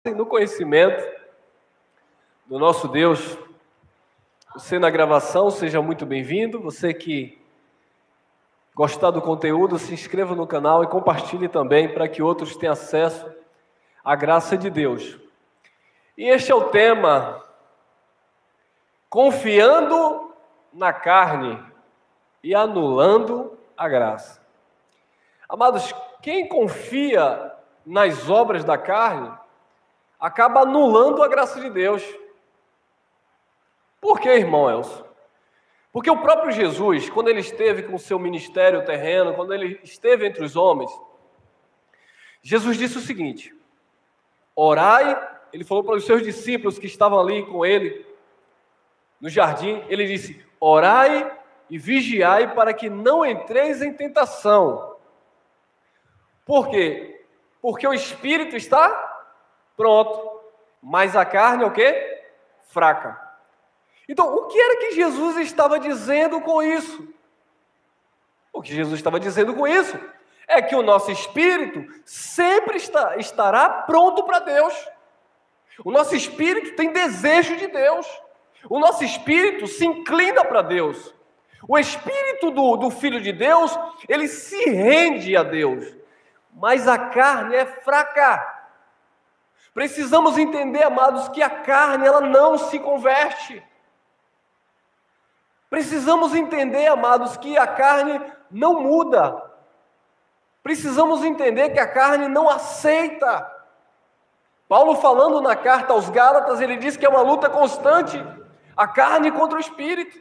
no conhecimento do nosso Deus. Você na gravação, seja muito bem-vindo. Você que gostar do conteúdo, se inscreva no canal e compartilhe também para que outros tenham acesso à graça de Deus. E este é o tema: confiando na carne e anulando a graça. Amados, quem confia nas obras da carne acaba anulando a graça de Deus. Por que, irmão Elcio? Porque o próprio Jesus, quando ele esteve com o seu ministério terreno, quando ele esteve entre os homens, Jesus disse o seguinte: orai, ele falou para os seus discípulos que estavam ali com ele no jardim, ele disse: orai e vigiai para que não entreis em tentação. Por quê? Porque o espírito está pronto, mas a carne é o quê? Fraca. Então, o que era que Jesus estava dizendo com isso? O que Jesus estava dizendo com isso é que o nosso espírito sempre estará pronto para Deus. O nosso espírito tem desejo de Deus. O nosso espírito se inclina para Deus. O espírito do Filho de Deus, ele se rende a Deus. Mas a carne é fraca. Precisamos entender, amados, que a carne ela não se converte. Precisamos entender, amados, que a carne não muda. Precisamos entender que a carne não aceita. Paulo, falando na carta aos Gálatas, ele diz que é uma luta constante, a carne contra o espírito.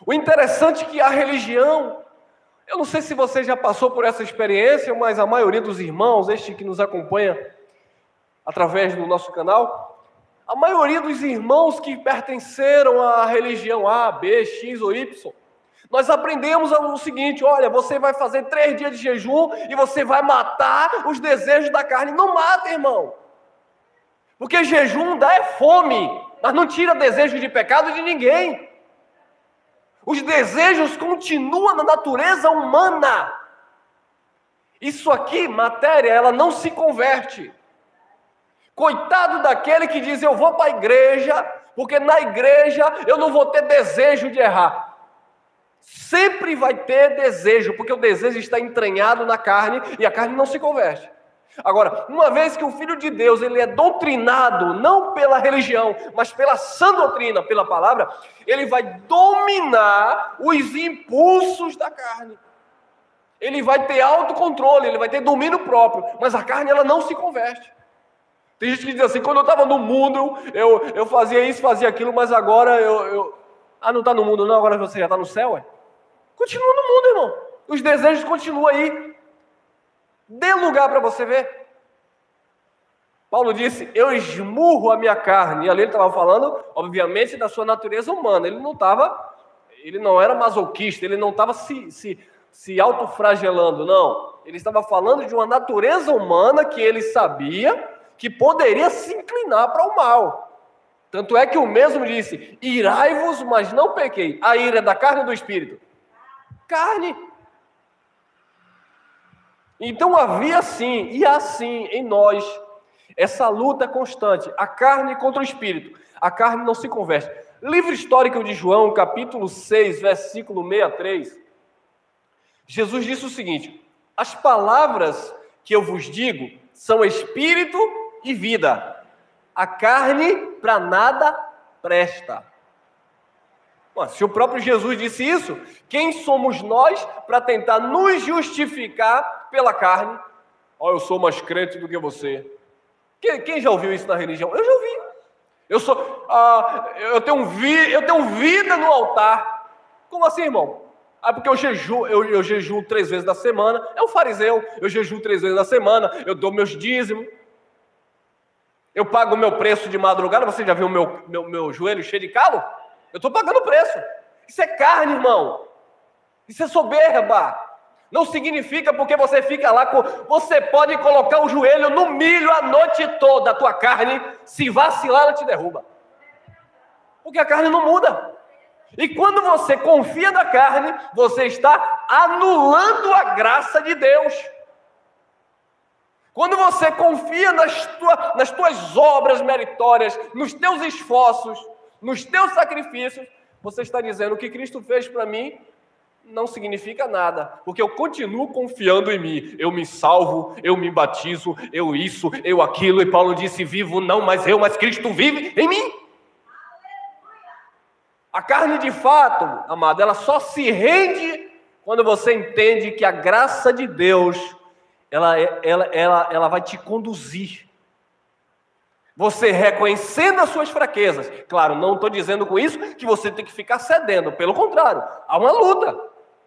O interessante é que a religião, eu não sei se você já passou por essa experiência, mas a maioria dos irmãos, este que nos acompanha através do nosso canal, a maioria dos irmãos que pertenceram à religião A, B, X ou Y, nós aprendemos o seguinte: olha, você vai fazer 3 dias de jejum e você vai matar os desejos da carne. Não mata, irmão. Porque jejum dá fome, mas não tira desejo de pecado de ninguém. Os desejos continuam na natureza humana. Isso aqui, matéria, ela não se converte. Coitado daquele que diz: eu vou para a igreja, porque na igreja eu não vou ter desejo de errar. Sempre vai ter desejo, porque o desejo está entranhado na carne e a carne não se converte. Agora, uma vez que o Filho de Deus ele é doutrinado, não pela religião, mas pela sã doutrina, pela palavra, ele vai dominar os impulsos da carne. Ele vai ter autocontrole, ele vai ter domínio próprio, mas a carne ela não se converte. Tem gente que diz assim: quando eu estava no mundo, eu fazia isso, fazia aquilo, mas agora não está no mundo não, agora você já está no céu, é? Continua no mundo, irmão. Os desejos continuam aí. Dê lugar para você ver. Paulo disse: eu esmurro a minha carne. E ali ele estava falando, obviamente, da sua natureza humana. Ele não era masoquista, ele não estava se autofragelando, não. Ele estava falando de uma natureza humana que ele sabia que poderia se inclinar para o mal. Tanto é que o mesmo disse: irai-vos, mas não pequei. A ira é da carne ou do espírito? Carne. Então havia sim, e assim em nós, essa luta constante, a carne contra o espírito. A carne não se converte. Livro histórico de João, capítulo 6, versículo 63. Jesus disse o seguinte: as palavras que eu vos digo são espírito e vida. A carne para nada presta. Bom, se o próprio Jesus disse isso, quem somos nós para tentar nos justificar pela carne? Eu sou mais crente do que você. Quem já ouviu isso na religião? Eu já ouvi. Eu tenho vida no altar. Como assim, irmão? Porque eu jejuo 3 vezes na semana. É um fariseu. Eu jejuo 3 vezes na semana. Eu dou meus dízimos. Eu pago o meu preço de madrugada. Você já viu o meu joelho cheio de calo? Eu estou pagando o preço. Isso é carne, irmão. Isso é soberba. Não significa porque você fica lá Você pode colocar o joelho no milho a noite toda. A tua carne, se vacilar, ela te derruba. Porque a carne não muda. E quando você confia na carne, você está anulando a graça de Deus. Quando você confia nas tuas obras meritórias, nos teus esforços, nos teus sacrifícios, você está dizendo: o que Cristo fez para mim não significa nada, porque eu continuo confiando em mim. Eu me salvo, eu me batizo, eu isso, eu aquilo. E Paulo disse: vivo não mais eu, mas Cristo vive em mim. A carne, de fato, amado, ela só se rende quando você entende que a graça de Deus, ela vai te conduzir. Você reconhecendo as suas fraquezas. Claro, não estou dizendo com isso que você tem que ficar cedendo. Pelo contrário, há uma luta.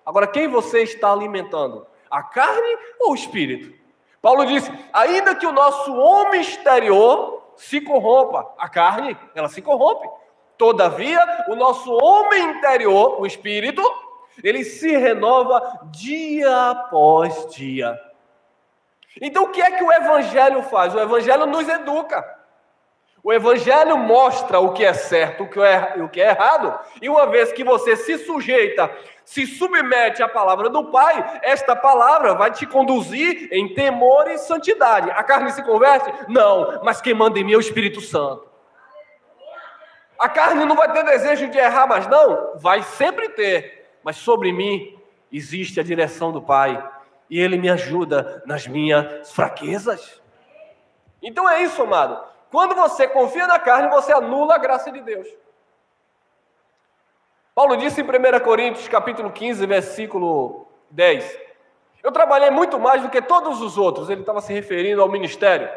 Agora, quem você está alimentando? A carne ou o espírito? Paulo disse: ainda que o nosso homem exterior se corrompa, a carne, ela se corrompe. Todavia, o nosso homem interior, o espírito, ele se renova dia após dia. Então, o que é que o evangelho faz? O evangelho nos educa. O evangelho mostra o que é certo, o que é errado. E uma vez que você se sujeita, se submete à palavra do Pai, esta palavra vai te conduzir em temor e santidade. A carne se converte? Não, mas quem manda em mim é o Espírito Santo. A carne não vai ter desejo de errar, mas não, vai sempre ter. Mas sobre mim existe a direção do Pai. E Ele me ajuda nas minhas fraquezas. Então é isso, amado. Quando você confia na carne, você anula a graça de Deus. Paulo disse em 1 Coríntios, capítulo 15, versículo 10. Eu trabalhei muito mais do que todos os outros. Ele estava se referindo ao ministério.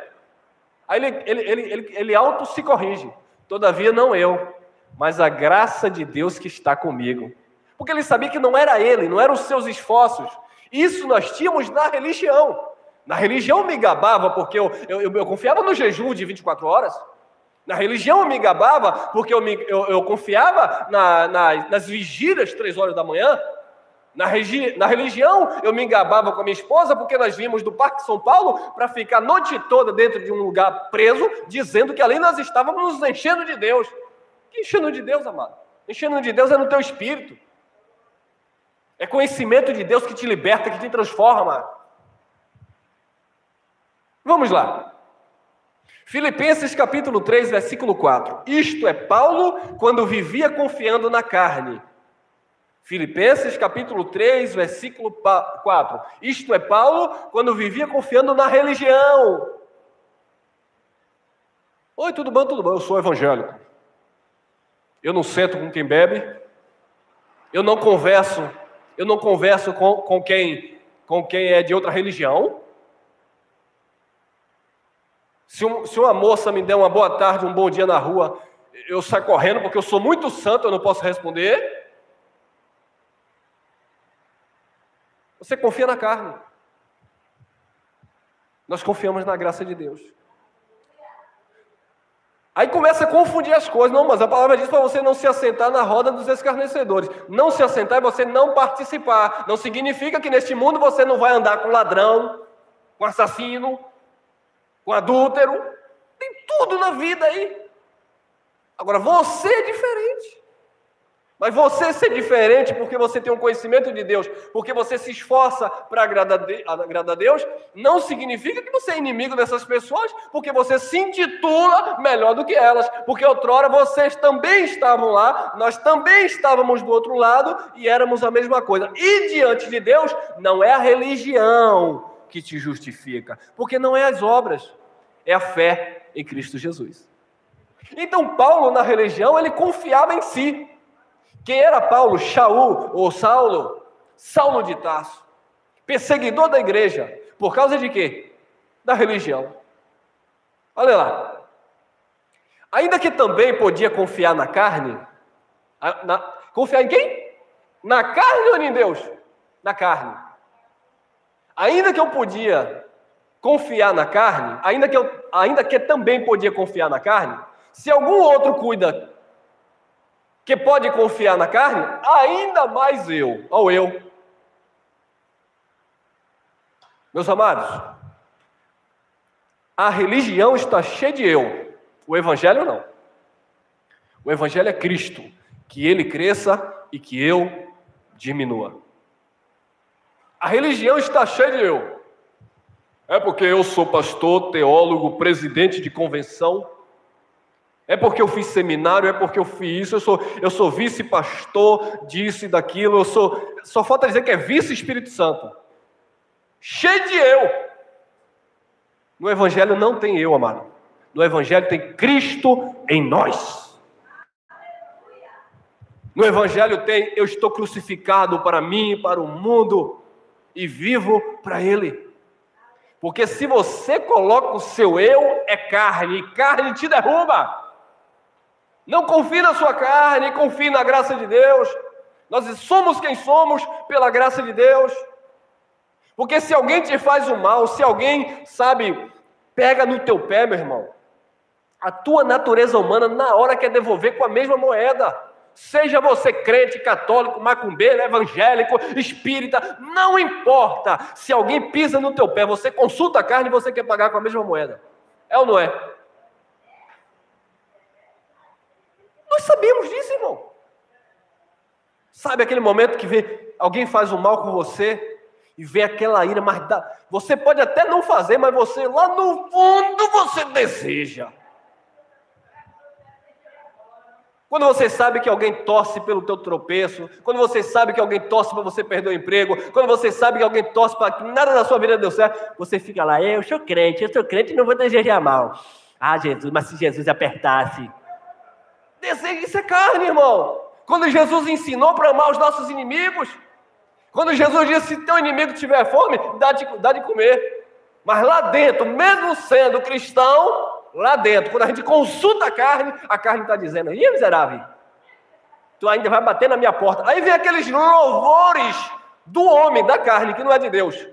Aí ele auto se corrige. Todavia não eu, mas a graça de Deus que está comigo. Porque ele sabia que não era ele, não eram os seus esforços. Isso nós tínhamos na religião. Na religião eu me gabava porque eu confiava no jejum de 24 horas. Na religião eu me gabava porque eu confiava nas vigílias 3 horas da manhã. Na religião eu me gabava com a minha esposa porque nós vimos do Parque São Paulo para ficar a noite toda dentro de um lugar preso, dizendo que ali nós estávamos nos enchendo de Deus. Que enchendo de Deus, amado? Enchendo de Deus é no teu espírito. É conhecimento de Deus que te liberta, que te transforma. Vamos lá. Filipenses capítulo 3, versículo 4. Isto é Paulo quando vivia confiando na carne. Filipenses capítulo 3, versículo 4. Isto é Paulo quando vivia confiando na religião. Oi, tudo bom, tudo bom. Eu sou evangélico. Eu não sento com quem bebe. Eu não converso com quem é de outra religião. Se uma moça me der uma boa tarde, um bom dia na rua, eu saio correndo porque eu sou muito santo, eu não posso responder. Você confia na carne. Nós confiamos na graça de Deus. Aí começa a confundir as coisas. Não, mas a palavra diz para você não se assentar na roda dos escarnecedores. Não se assentar é você não participar. Não significa que neste mundo você não vai andar com ladrão, com assassino, com adúltero. Tem tudo na vida aí. Agora, você é diferente. Mas você ser diferente porque você tem um conhecimento de Deus, porque você se esforça para agradar a Deus, não significa que você é inimigo dessas pessoas, porque você se intitula melhor do que elas, porque outrora vocês também estavam lá, nós também estávamos do outro lado e éramos a mesma coisa. E diante de Deus, não é a religião que te justifica, porque não é as obras, é a fé em Cristo Jesus. Então Paulo na religião, ele confiava em si. Quem era Paulo? Shaul ou Saulo? Saulo de Tarso. Perseguidor da igreja. Por causa de quê? Da religião. Olha lá. Ainda que também podia confiar na carne. Confiar em quem? Na carne ou em Deus? Na carne. Ainda que eu podia confiar na carne, ainda que também podia confiar na carne, se algum outro cuida que pode confiar na carne, ainda mais eu, ou eu. Meus amados, a religião está cheia de eu, o evangelho não. O evangelho é Cristo, que ele cresça e que eu diminua. A religião está cheia de eu. É porque eu sou pastor, teólogo, presidente de convenção. É porque eu fiz seminário, é porque eu fiz isso, eu sou vice-pastor disso e daquilo, só falta dizer que é vice-Espírito Santo. Cheio de eu. No Evangelho não tem eu, amado. No Evangelho tem Cristo em nós. No Evangelho tem eu estou crucificado para mim, para o mundo, e vivo para Ele. Porque se você coloca o seu eu, é carne, e carne te derruba. Não confie na sua carne, confie na graça de Deus. Nós somos quem somos pela graça de Deus. Porque se alguém te faz o mal, se alguém, pega no teu pé, meu irmão, a tua natureza humana, na hora quer devolver com a mesma moeda. Seja você crente, católico, macumbeiro, evangélico, espírita, não importa. Se alguém pisa no teu pé, você consulta a carne e você quer pagar com a mesma moeda. É ou não é? Nós sabemos disso, irmão. Sabe aquele momento que alguém faz o mal com você e vem aquela ira, mas você pode até não fazer, mas você lá no fundo você deseja. Quando você sabe que alguém torce pelo teu tropeço, quando você sabe que alguém torce para você perder o emprego, quando você sabe que alguém torce para que nada da sua vida deu certo, você fica lá, eu sou crente e não vou desejar mal. Ah, Jesus, mas se Jesus apertasse... Isso é carne, irmão. Quando Jesus ensinou para amar os nossos inimigos, quando Jesus disse, se teu inimigo tiver fome, dá de comer. Mas lá dentro, mesmo sendo cristão, lá dentro, quando a gente consulta a carne está dizendo, ih, miserável, tu ainda vai bater na minha porta. Aí vem aqueles louvores do homem, da carne, que não é de Deus,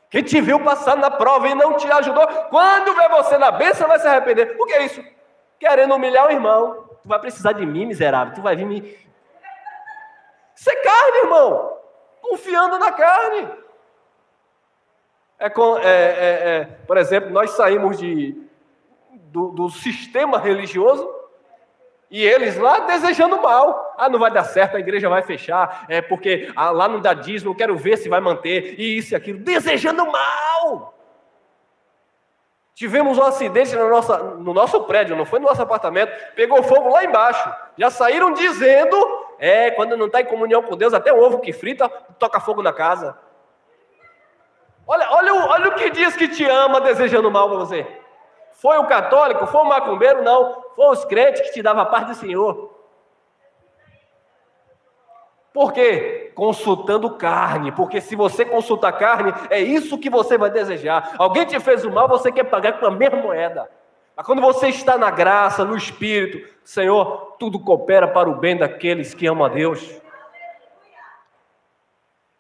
que te viu passando na prova e não te ajudou. Quando vê você na bênção, vai se arrepender. O que é isso? Querendo humilhar o irmão. Tu vai precisar de mim, miserável. Tu vai vir me... Isso é carne, irmão. Confiando na carne. Por exemplo, nós saímos do sistema religioso e eles lá desejando mal. Ah, não vai dar certo, a igreja vai fechar. É porque lá não dá dízimo, eu quero ver se vai manter. E isso e aquilo. Desejando mal. Tivemos um acidente no nosso prédio, não foi no nosso apartamento, pegou fogo lá embaixo. Já saíram dizendo, quando não está em comunhão com Deus, até o ovo que frita, toca fogo na casa. Olha o que diz que te ama desejando mal para você. Foi o católico, foi o macumbeiro? Não, foi os crentes que te davam a paz do Senhor. Por quê? Consultando carne, porque se você consultar carne, é isso que você vai desejar. Alguém te fez o mal, você quer pagar com a mesma moeda. Mas quando você está na graça, no Espírito, Senhor, tudo coopera para o bem daqueles que amam a Deus.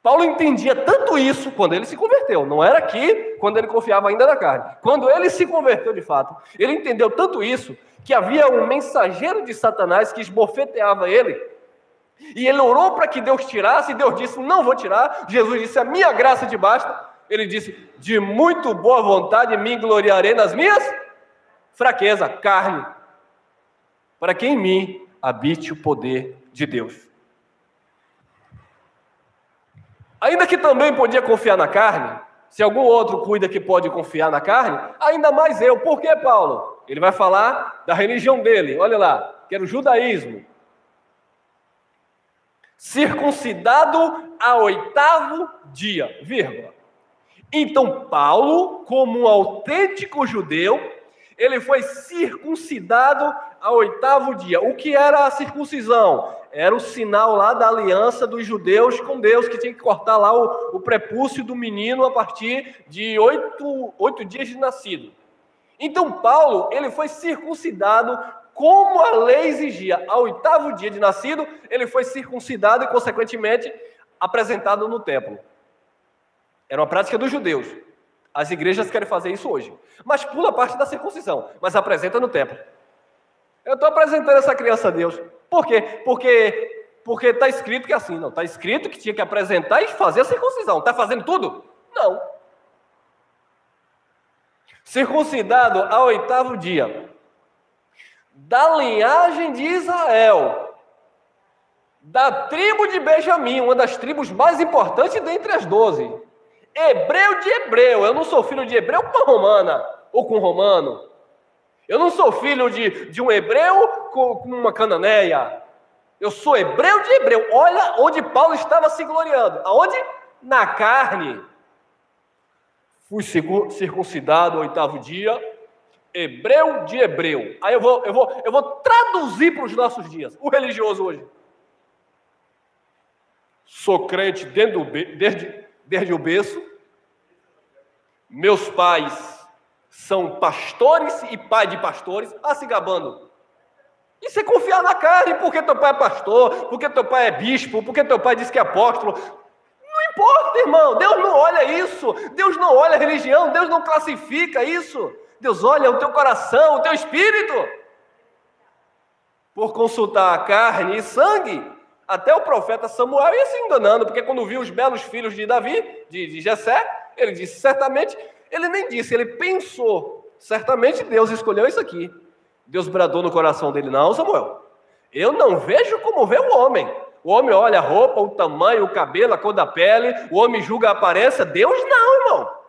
Paulo entendia tanto isso quando ele se converteu. Não era aqui, quando ele confiava ainda na carne. Quando ele se converteu de fato, ele entendeu tanto isso, que havia um mensageiro de Satanás que esbofeteava ele. E ele orou para que Deus tirasse, e Deus disse, não vou tirar. Jesus disse, a minha graça te basta. Ele disse, de muito boa vontade me gloriarei nas minhas fraquezas, carne, para que em mim habite o poder de Deus. Ainda que também podia confiar na carne, se algum outro cuida que pode confiar na carne, ainda mais eu. Por que, Paulo? Ele vai falar da religião dele, olha lá, que era o judaísmo. Circuncidado ao 8º dia, vírgula. Então Paulo, como um autêntico judeu, ele foi circuncidado ao 8º dia. O que era a circuncisão? Era o sinal lá da aliança dos judeus com Deus, que tinha que cortar lá o prepúcio do menino a partir de 8 dias de nascido. Então Paulo, ele foi circuncidado como a lei exigia. Ao 8º dia de nascido, ele foi circuncidado e, consequentemente, apresentado no templo. Era uma prática dos judeus. As igrejas querem fazer isso hoje. Mas pula a parte da circuncisão, mas apresenta no templo. Eu estou apresentando essa criança a Deus. Por quê? Porque está escrito que é assim. Não, está escrito que tinha que apresentar e fazer a circuncisão. Está fazendo tudo? Não. Circuncidado ao 8º dia, da linhagem de Israel, da tribo de Benjamim, uma das tribos mais importantes dentre as 12. Hebreu de hebreu. Eu não sou filho de hebreu com uma romana ou com um romano. Eu não sou filho de um hebreu com uma cananeia. Eu sou hebreu de hebreu. Olha onde Paulo estava se gloriando. Aonde? Na carne. Fui circuncidado no 8º dia, hebreu de hebreu. Aí eu vou traduzir para os nossos dias. O religioso hoje. Sou crente desde o berço. Meus pais são pastores e pai de pastores. Se gabando. Isso é confiar na carne, porque teu pai é pastor, porque teu pai é bispo, porque teu pai diz que é apóstolo. Não importa, irmão. Deus não olha isso. Deus não olha a religião. Deus não classifica isso. Deus olha o teu coração, o teu espírito. Por consultar a carne e sangue, até o profeta Samuel ia se enganando, porque quando viu os belos filhos de Davi, de Jessé, ele disse, certamente, ele nem disse, ele pensou, certamente Deus escolheu isso aqui. Deus bradou no coração dele, não, Samuel, eu não vejo como vê o homem. O homem olha a roupa, o tamanho, o cabelo, a cor da pele, o homem julga a aparência, Deus não, irmão.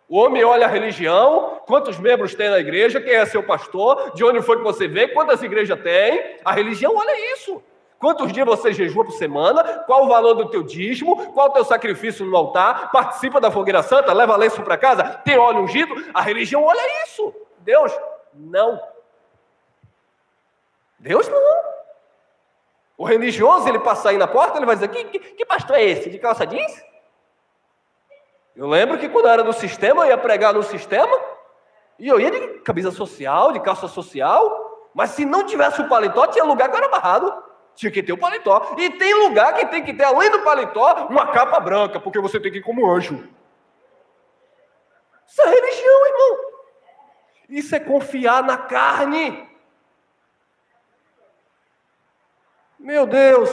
O homem olha a religião, quantos membros tem na igreja, quem é seu pastor, de onde foi que você veio, quantas igrejas tem. A religião olha isso. Quantos dias você jejua por semana, qual o valor do teu dízimo, qual o teu sacrifício no altar, participa da fogueira santa, leva lenço para casa, tem óleo ungido. A religião olha isso. Deus não. Deus não. O religioso, ele passa aí na porta, ele vai dizer, que pastor é esse? De calça jeans? Eu lembro que quando eu era no sistema, eu ia pregar no sistema, e eu ia de camisa social, de calça social, mas se não tivesse o paletó, tinha lugar que era amarrado, tinha que ter o paletó. E tem lugar que tem que ter, além do paletó, uma capa branca, porque você tem que ir como anjo. Isso é religião, irmão. Isso é confiar na carne. Meu Deus.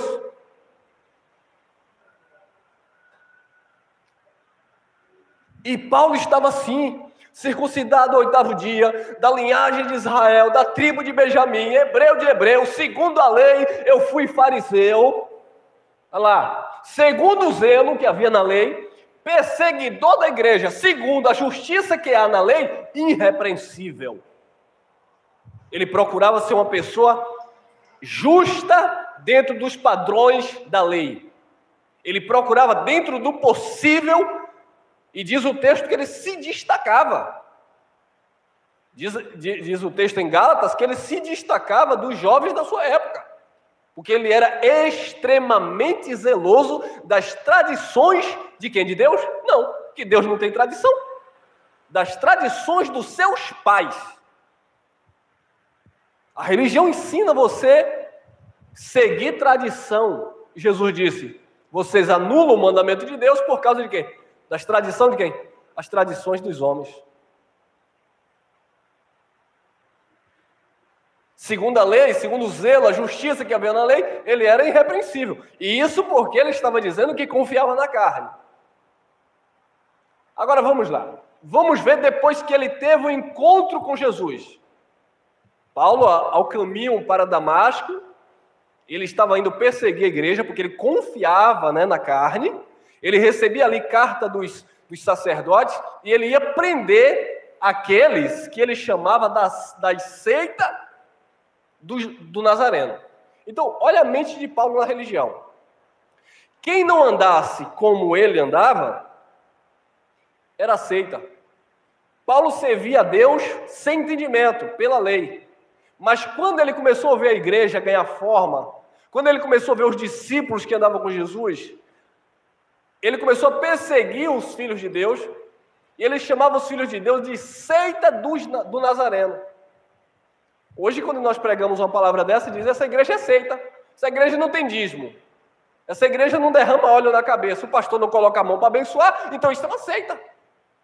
E Paulo estava assim, circuncidado ao 8º dia, da linhagem de Israel, da tribo de Benjamim, hebreu de hebreu, segundo a lei, eu fui fariseu. Olha lá, segundo o zelo que havia na lei, perseguidor da igreja, segundo a justiça que há na lei, irrepreensível. Ele procurava ser uma pessoa justa dentro dos padrões da lei. Ele procurava dentro do possível. E diz o texto que ele se destacava. Diz o texto em Gálatas que ele se destacava dos jovens da sua época. Porque ele era extremamente zeloso das tradições de quem? De Deus? Não, que Deus não tem tradição. Das tradições dos seus pais. A religião ensina você seguir tradição. Jesus disse, vocês anulam o mandamento de Deus por causa de quê? Das tradições de quem? As tradições dos homens. Segundo a lei, segundo o zelo, a justiça que havia na lei, ele era irrepreensível. E isso porque ele estava dizendo que confiava na carne. Agora vamos lá. Vamos ver depois que ele teve um encontro com Jesus. Paulo, ao caminho para Damasco, ele estava indo perseguir a igreja porque ele confiava, na carne. Ele recebia ali carta dos sacerdotes e ele ia prender aqueles que ele chamava das seitas do Nazareno. Então, olha a mente de Paulo na religião. Quem não andasse como ele andava, era seita. Paulo servia a Deus sem entendimento, pela lei. Mas quando ele começou a ver a igreja ganhar forma, quando ele começou a ver os discípulos que andavam com Jesus, ele começou a perseguir os filhos de Deus, e ele chamava os filhos de Deus de seita do Nazareno. Hoje, quando nós pregamos uma palavra dessa, diz, essa igreja é seita, essa igreja não tem dízimo, essa igreja não derrama óleo na cabeça, o pastor não coloca a mão para abençoar, então isso é uma seita.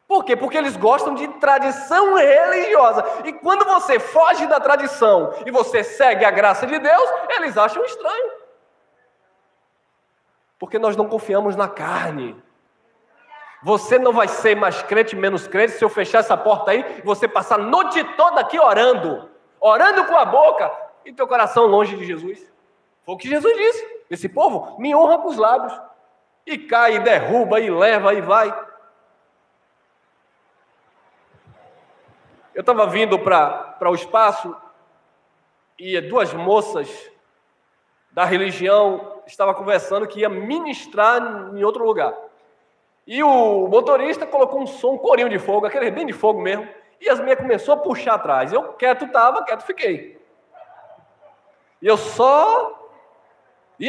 Por quê? Porque eles gostam de tradição religiosa, e quando você foge da tradição, e você segue a graça de Deus, eles acham estranho. Porque nós não confiamos na carne. Você não vai ser mais crente, menos crente, se eu fechar essa porta aí, e você passar a noite toda aqui orando com a boca, e teu coração longe de Jesus. Foi o que Jesus disse. Esse povo me honra com os lábios, e cai, e derruba, e leva, e vai. Eu estava vindo para o espaço e duas moças da religião estavam conversando que ia ministrar em outro lugar. E o motorista colocou um som, um corinho de fogo, aquele bem de fogo mesmo, e as minhas começou a puxar atrás. Eu quieto estava, quieto fiquei. E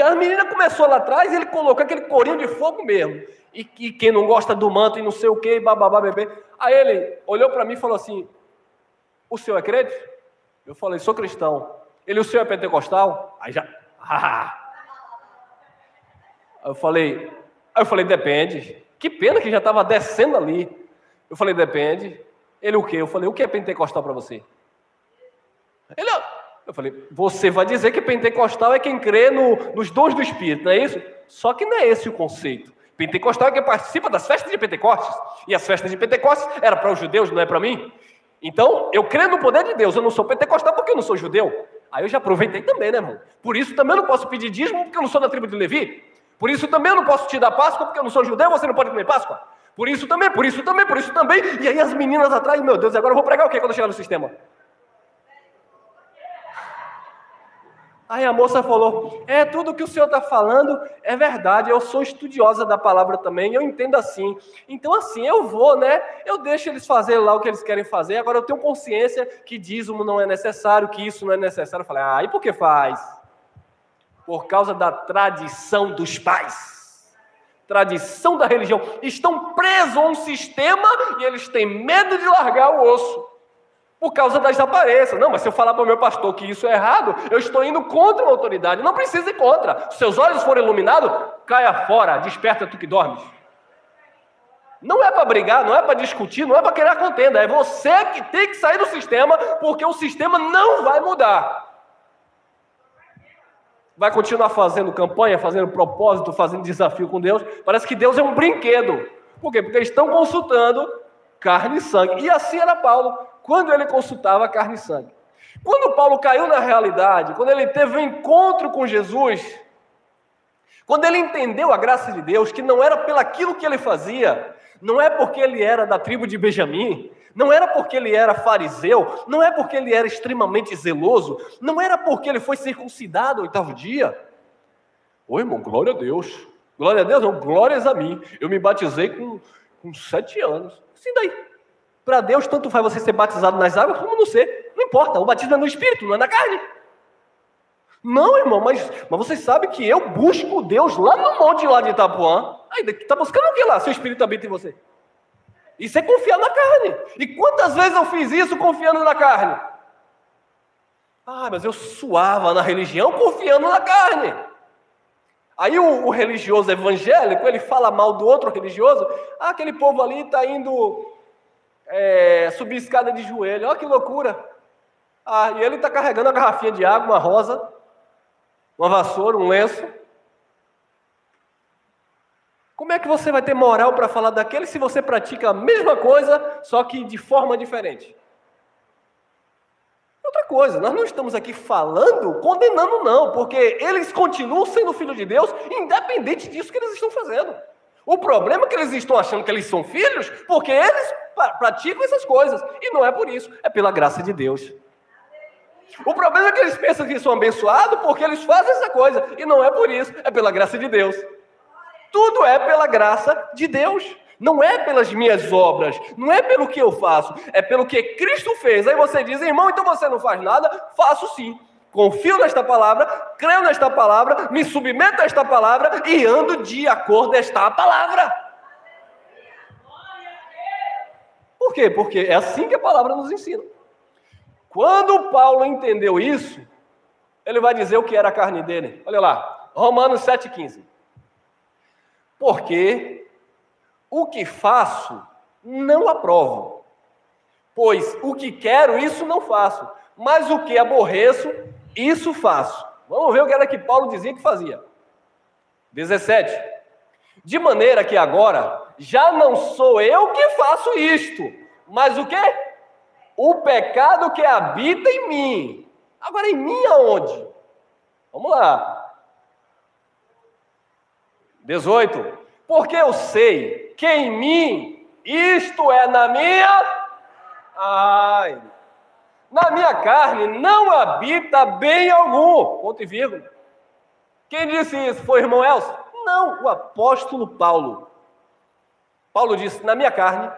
a menina começou lá atrás e ele colocou aquele corinho de fogo mesmo. E quem não gosta do manto e não sei o que, bababá, bebê. Aí ele olhou para mim e falou assim: o senhor é crente? Eu falei: sou cristão. Ele: o senhor é pentecostal? Aí já... Aí eu falei: depende. Que pena que já estava descendo ali. Eu falei: depende. Ele: o quê? Eu falei: o que é pentecostal para você? Ele... Eu falei: você vai dizer que pentecostal é quem crê nos dons do Espírito, não é isso? Só que não é esse o conceito. Pentecostal é quem participa das festas de Pentecostes. E as festas de Pentecostes eram para os judeus, não é para mim. Então, eu creio no poder de Deus. Eu não sou pentecostal porque eu não sou judeu. Aí eu já aproveitei também, né, irmão? Por isso também eu não posso pedir dízimo porque eu não sou da tribo de Levi. Por isso também eu não posso te dar Páscoa porque eu não sou judeu, você não pode comer Páscoa. Por isso também. E aí as meninas atrás, meu Deus, agora eu vou pregar o quê quando eu chegar no sistema? Aí a moça falou: tudo que o senhor está falando é verdade, eu sou estudiosa da palavra também, eu entendo assim. Então assim, eu vou, né? Eu deixo eles fazerem lá o que eles querem fazer, agora eu tenho consciência que dízimo não é necessário, que isso não é necessário. Eu falei: e por que faz? Por causa da tradição dos pais. Tradição da religião. Estão presos a um sistema e eles têm medo de largar o osso. Por causa das aparências. Não, mas se eu falar para o meu pastor que isso é errado, eu estou indo contra a autoridade. Não precisa ir contra. Se seus olhos forem iluminados, caia fora, desperta tu que dormes. Não é para brigar, não é para discutir, não é para criar contenda. É você que tem que sair do sistema, porque o sistema não vai mudar. Vai continuar fazendo campanha, fazendo propósito, fazendo desafio com Deus. Parece que Deus é um brinquedo. Por quê? Porque eles estão consultando carne e sangue. E assim era Paulo, quando ele consultava carne e sangue. Quando Paulo caiu na realidade, quando ele teve um encontro com Jesus, quando ele entendeu a graça de Deus, que não era pelaquilo que ele fazia, não é porque ele era da tribo de Benjamim, não era porque ele era fariseu, não é porque ele era extremamente zeloso, não era porque ele foi circuncidado no 8º dia. Ô irmão, glória a Deus. Glória a Deus, não, glórias a mim. Eu me batizei com 7 anos. Assim daí. Para Deus, tanto faz você ser batizado nas águas como não ser. Não importa, o batismo é no Espírito, não é na carne. Não, irmão, mas você sabe que eu busco Deus lá no monte lá de Itapuã. Aí, está buscando o que lá? Seu Espírito habita em você. Isso é confiar na carne. E quantas vezes eu fiz isso confiando na carne? Mas eu suava na religião confiando na carne. Aí o religioso evangélico, ele fala mal do outro religioso. Aquele povo ali está indo subir escada de joelho. Olha que loucura. E ele está carregando uma garrafinha de água, uma rosa, uma vassoura, um lenço. Como é que você vai ter moral para falar daquele se você pratica a mesma coisa, só que de forma diferente? Outra coisa, nós não estamos aqui falando, condenando não, porque eles continuam sendo filhos de Deus, independente disso que eles estão fazendo. O problema é que eles estão achando que eles são filhos, porque eles praticam essas coisas, e não é por isso, é pela graça de Deus. O problema é que eles pensam que são abençoados porque eles fazem essa coisa, e não é por isso, é pela graça de Deus. Tudo é pela graça de Deus. Não é pelas minhas obras, não é pelo que eu faço, é pelo que Cristo fez. Aí você diz: irmão, então você não faz nada? Faço sim. Confio nesta palavra, creio nesta palavra, me submeto a esta palavra e ando de acordo a esta palavra. Por quê? Porque é assim que a palavra nos ensina. Quando Paulo entendeu isso, ele vai dizer o que era a carne dele. Olha lá, Romanos 7,15. Porque o que faço, não aprovo. Pois o que quero, isso não faço. Mas o que aborreço, isso faço. Vamos ver o que era que Paulo dizia que fazia. 17. De maneira que agora, já não sou eu que faço isto. Mas o quê? O pecado que habita em mim. Agora, em mim aonde? Vamos lá. 18. Porque eu sei que em mim, isto é na minha... Ai, na minha carne não habita bem algum. Ponto e vírgula. Quem disse isso? Foi o irmão Elcio? Não, o apóstolo Paulo. Paulo disse, na minha carne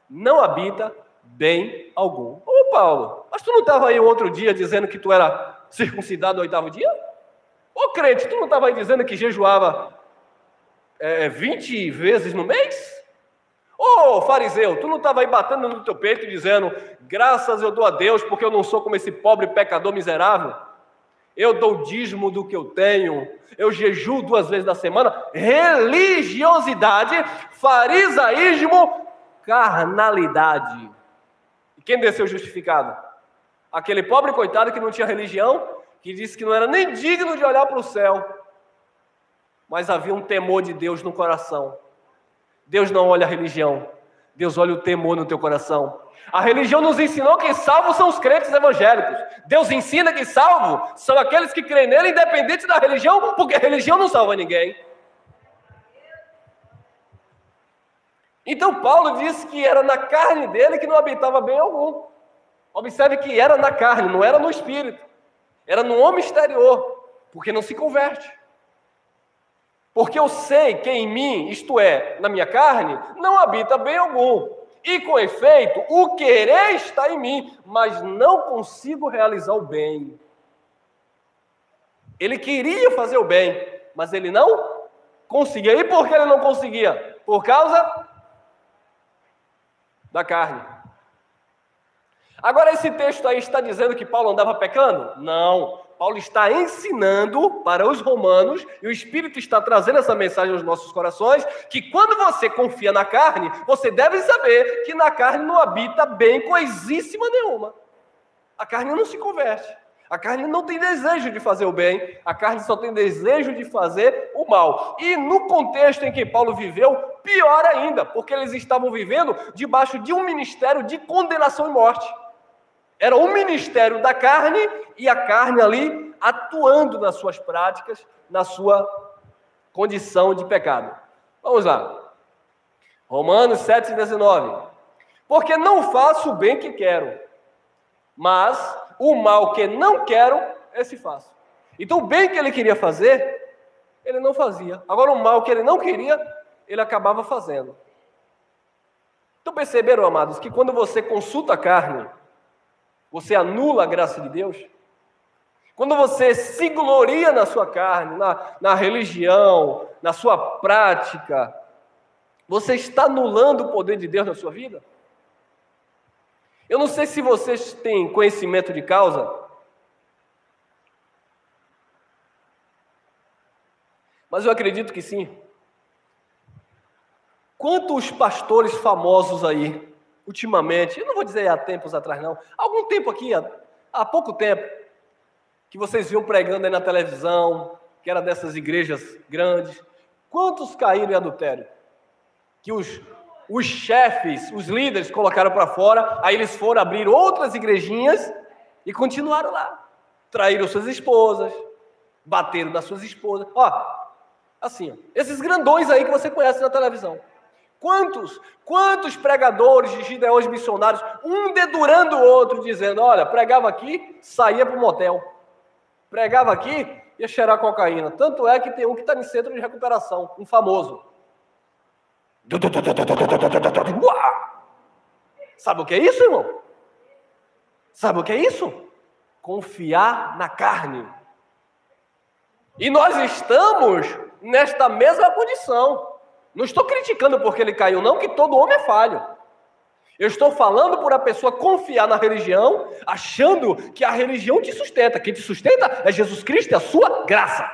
não habita bem algum. Ô Paulo, mas tu não estava aí outro dia dizendo que tu era circuncidado no 8º dia? Ô crente, tu não estava aí dizendo que jejuava 20 vezes no mês? Ô fariseu, tu não estava aí batendo no teu peito dizendo, graças eu dou a Deus porque eu não sou como esse pobre pecador miserável? Eu dou o dízimo do que eu tenho, eu jejuo 2 vezes na semana. Religiosidade, farisaísmo, carnalidade. E quem desceu justificado? Aquele pobre coitado que não tinha religião, que disse que não era nem digno de olhar para o céu, mas havia um temor de Deus no coração. Deus não olha a religião, Deus olha o temor no teu coração. A religião nos ensinou que salvos são os crentes evangélicos. Deus ensina que salvos são aqueles que creem nele independente da religião, porque a religião não salva ninguém. Então Paulo disse que era na carne dele que não habitava bem algum. Observe que era na carne, não era no espírito. Era no homem exterior, porque não se converte. Porque eu sei que em mim, isto é, na minha carne, não habita bem algum. E com efeito, o querer está em mim, mas não consigo realizar o bem. Ele queria fazer o bem, mas ele não conseguia. E por que ele não conseguia? Por causa da carne. Agora esse texto aí está dizendo que Paulo andava pecando? Não. Paulo está ensinando para os romanos, e o Espírito está trazendo essa mensagem aos nossos corações, que quando você confia na carne, você deve saber que na carne não habita bem coisíssima nenhuma. A carne não se converte. A carne não tem desejo de fazer o bem, a carne só tem desejo de fazer o mal. E no contexto em que Paulo viveu, pior ainda, porque eles estavam vivendo debaixo de um ministério de condenação e morte. Era o ministério da carne e a carne ali atuando nas suas práticas, na sua condição de pecado. Vamos lá. Romanos 7,19. Porque não faço o bem que quero, mas o mal que não quero, esse faço. Então o bem que ele queria fazer, ele não fazia. Agora o mal que ele não queria, ele acabava fazendo. Então perceberam, amados, que quando você consulta a carne, você anula a graça de Deus? Quando você se gloria na sua carne, na religião, na sua prática, você está anulando o poder de Deus na sua vida? Eu não sei se vocês têm conhecimento de causa, mas eu acredito que sim. Quantos pastores famosos aí, ultimamente, eu não vou dizer há tempos atrás não, algum tempo aqui, há pouco tempo, que vocês viam pregando aí na televisão, que era dessas igrejas grandes, quantos caíram em adultério? Que os chefes, os líderes colocaram para fora, aí eles foram abrir outras igrejinhas e continuaram lá. Traíram suas esposas, bateram nas suas esposas. Assim, esses grandões aí que você conhece na televisão. Quantos pregadores de gideões missionários, um dedurando o outro, dizendo, olha, pregava aqui, saía para o motel. Pregava aqui, ia cheirar cocaína. Tanto é que tem um que está em centro de recuperação, um famoso. Sabe o que é isso, irmão? Sabe o que é isso? Confiar na carne. E nós estamos nesta mesma condição. Não estou criticando porque ele caiu, não, que todo homem é falho. Eu estou falando por a pessoa confiar na religião, achando que a religião te sustenta. Quem te sustenta é Jesus Cristo e a sua graça.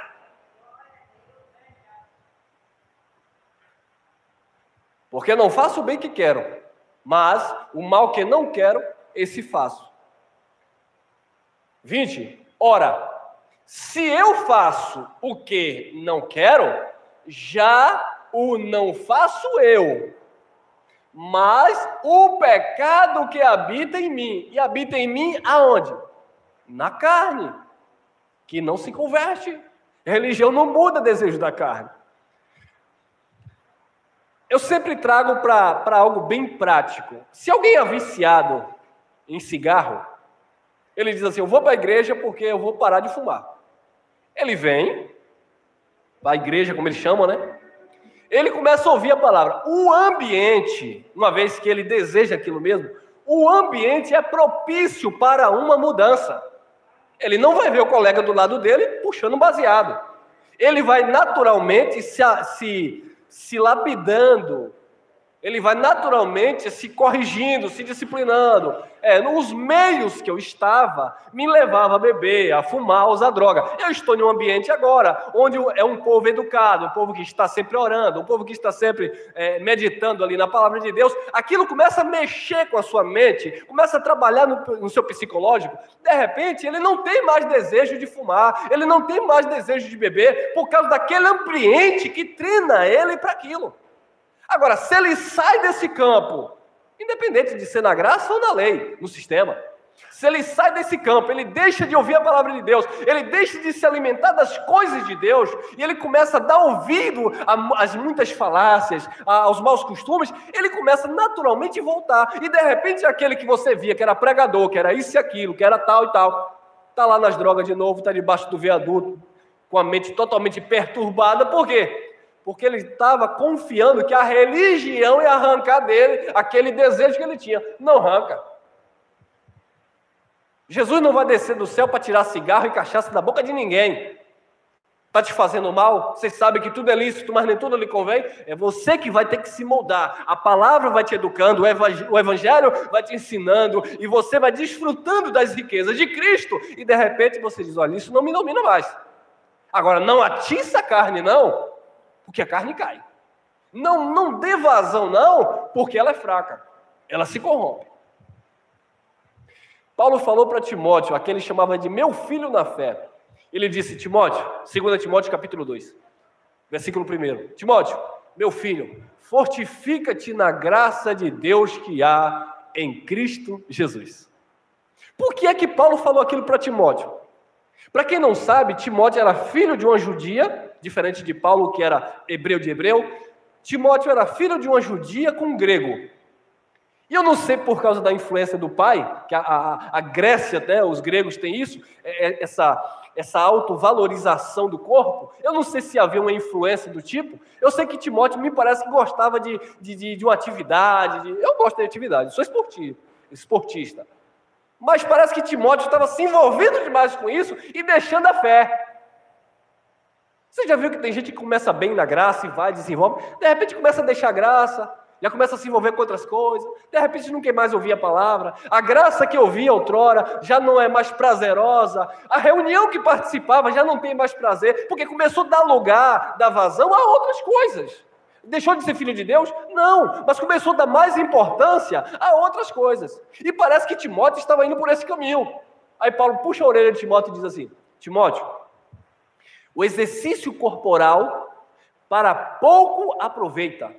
Porque não faço o bem que quero, mas o mal que não quero, esse faço. 20. Ora, se eu faço o que não quero, já o não faço eu, mas o pecado que habita em mim. E habita em mim aonde? Na carne, que não se converte. A religião não muda o desejo da carne. Eu sempre trago para algo bem prático. Se alguém é viciado em cigarro, ele diz assim, eu vou para a igreja porque eu vou parar de fumar. Ele vem, para a igreja, como eles chamam, né? Ele começa a ouvir a palavra. O ambiente, uma vez que ele deseja aquilo mesmo, o ambiente é propício para uma mudança. Ele não vai ver o colega do lado dele puxando um baseado. Ele vai naturalmente se lapidando. Ele vai naturalmente se corrigindo, se disciplinando. Nos meios que eu estava, me levava a beber, a fumar, a usar droga. Eu estou em um ambiente agora, onde é um povo educado, um povo que está sempre orando, um povo que está sempre meditando ali na palavra de Deus. Aquilo começa a mexer com a sua mente, começa a trabalhar no seu psicológico. De repente, ele não tem mais desejo de fumar, ele não tem mais desejo de beber, por causa daquele ambiente que treina ele para aquilo. Agora, se ele sai desse campo, independente de ser na graça ou na lei, no sistema, se ele sai desse campo, ele deixa de ouvir a palavra de Deus, ele deixa de se alimentar das coisas de Deus, e ele começa a dar ouvido às muitas falácias, aos maus costumes, ele começa naturalmente a voltar, e de repente aquele que você via, que era pregador, que era isso e aquilo, que era tal e tal, está lá nas drogas de novo, está debaixo do viaduto, com a mente totalmente perturbada. Por quê? Porque ele estava confiando que a religião ia arrancar dele aquele desejo que ele tinha. Não arranca. Jesus não vai descer do céu para tirar cigarro e cachaça da boca de ninguém. Está te fazendo mal? Você sabe que tudo é lícito, mas nem tudo lhe convém? É você que vai ter que se moldar. A palavra vai te educando, o evangelho vai te ensinando, e você vai desfrutando das riquezas de Cristo. E de repente você diz, olha, isso não me domina mais. Agora, não atiça a carne, não, porque a carne cai. Não dê vazão, não, porque ela é fraca. Ela se corrompe. Paulo falou para Timóteo, aquele chamava de meu filho na fé. Ele disse, Timóteo, 2 Timóteo capítulo 2, versículo 1. Timóteo, meu filho, fortifica-te na graça de Deus que há em Cristo Jesus. Por que é que Paulo falou aquilo para Timóteo? Para quem não sabe, Timóteo era filho de uma judia, diferente de Paulo, que era hebreu de hebreu. Timóteo era filho de uma judia com um grego. E eu não sei, por causa da influência do pai, que a Grécia, né, os gregos têm isso, essa autovalorização do corpo. Eu não sei se havia uma influência do tipo. Eu sei que Timóteo me parece que gostava de uma atividade. Eu gosto de atividade, sou esportista. Mas parece que Timóteo estava se envolvendo demais com isso e deixando a fé. Você já viu que tem gente que começa bem na graça e vai, desenvolve, de repente começa a deixar a graça, já começa a se envolver com outras coisas, de repente não quer mais ouvir a palavra, a graça que ouvia outrora já não é mais prazerosa, a reunião que participava já não tem mais prazer, porque começou a dar lugar, dar vazão a outras coisas. Deixou de ser filho de Deus? Não, mas começou a dar mais importância a outras coisas. E parece que Timóteo estava indo por esse caminho. Aí Paulo puxa a orelha de Timóteo e diz assim, Timóteo, o exercício corporal para pouco aproveita,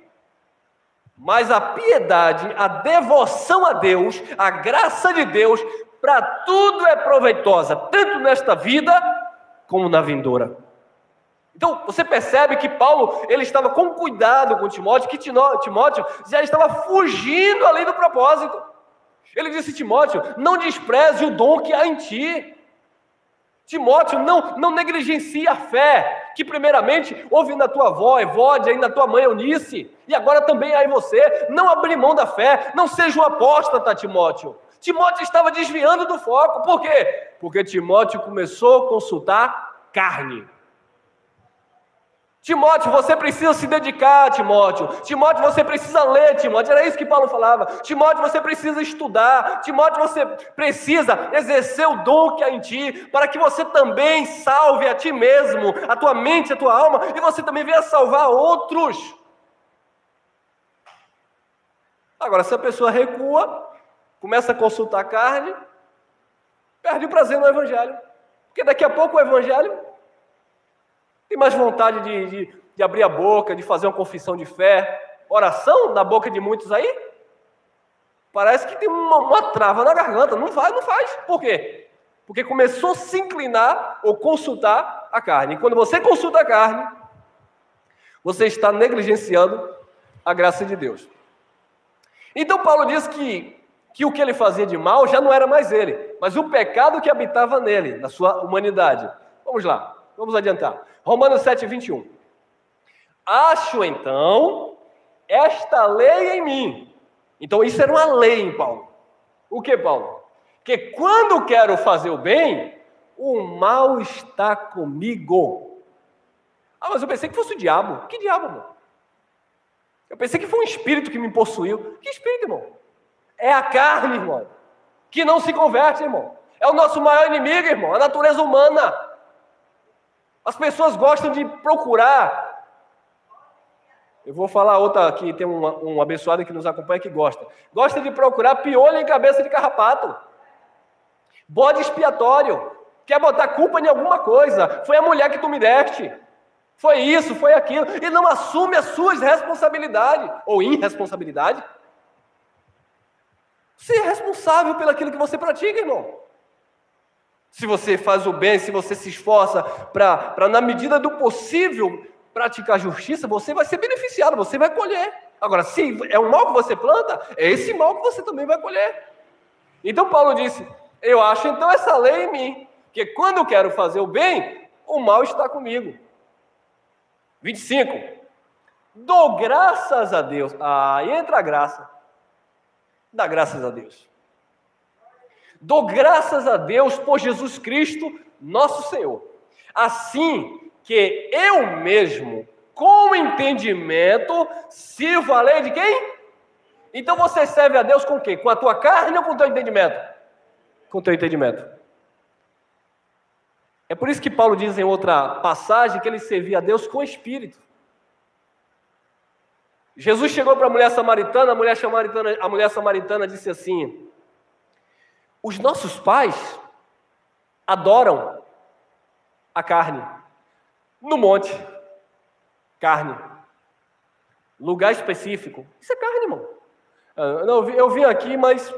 mas a piedade, a devoção a Deus, a graça de Deus, para tudo é proveitosa, tanto nesta vida como na vindoura. Então, você percebe que Paulo, ele estava com cuidado com Timóteo, que Timóteo já estava fugindo ali do propósito. Ele disse, Timóteo, não despreze o dom que há em ti. Timóteo, não negligencie a fé, que primeiramente houve na tua avó Evódia e na tua mãe Eunice, e agora também há em você. Não abrir mão da fé, não seja um apóstata, Timóteo. Timóteo estava desviando do foco. Por quê? Porque Timóteo começou a consultar carne. Timóteo, você precisa se dedicar, Timóteo. Timóteo, você precisa ler, Timóteo. Era isso que Paulo falava. Timóteo, você precisa estudar. Timóteo, você precisa exercer o dom que há em ti, para que você também salve a ti mesmo, a tua mente, a tua alma, e você também venha salvar outros. Agora, se a pessoa recua, começa a consultar a carne, perde o prazer no evangelho. Porque daqui a pouco o evangelho tem mais vontade de abrir a boca, de fazer uma confissão de fé. Oração na boca de muitos aí? Parece que tem uma trava na garganta. Não faz. Por quê? Porque começou a se inclinar ou consultar a carne. E quando você consulta a carne, você está negligenciando a graça de Deus. Então Paulo diz que que o que ele fazia de mal já não era mais ele, mas o pecado que habitava nele, na sua humanidade. Vamos lá, vamos adiantar. Romanos 7:21. Acho, então, esta lei em mim. Então, isso era uma lei em Paulo. O que, Paulo? Que quando quero fazer o bem, o mal está comigo. Ah, mas eu pensei que fosse o diabo. Que diabo, irmão? Eu pensei que foi um espírito que me possuiu. Que espírito, irmão? É a carne, irmão, que não se converte, irmão. É o nosso maior inimigo, irmão, a natureza humana. As pessoas gostam de procurar. Eu vou falar outra aqui, tem um abençoado que nos acompanha que gosta. Gosta de procurar piolho em cabeça de carrapato. Bode expiatório. Quer botar culpa em alguma coisa. Foi a mulher que tu me deste. Foi isso, foi aquilo. E não assume as suas responsabilidades. Ou irresponsabilidade. Você é responsável pelo aquilo que você pratica, irmão. Se você faz o bem, se você se esforça para, na medida do possível, praticar justiça, você vai ser beneficiado, você vai colher. Agora, se é um mal que você planta, é esse mal que você também vai colher. Então Paulo disse, eu acho então essa lei em mim, que quando eu quero fazer o bem, o mal está comigo. 25. Dou graças a Deus. Aí entra a graça. Dá graças a Deus. Dou graças a Deus por Jesus Cristo, nosso Senhor. Assim que eu mesmo, com entendimento, sirvo a lei de quem? Então você serve a Deus com o quê? Com a tua carne ou com o teu entendimento? Com o teu entendimento. É por isso que Paulo diz em outra passagem que ele servia a Deus com o espírito. Jesus chegou para a mulher samaritana, a mulher samaritana disse assim, os nossos pais adoram a carne, no monte, carne, lugar específico, isso é carne, irmão. Eu vim aqui, mas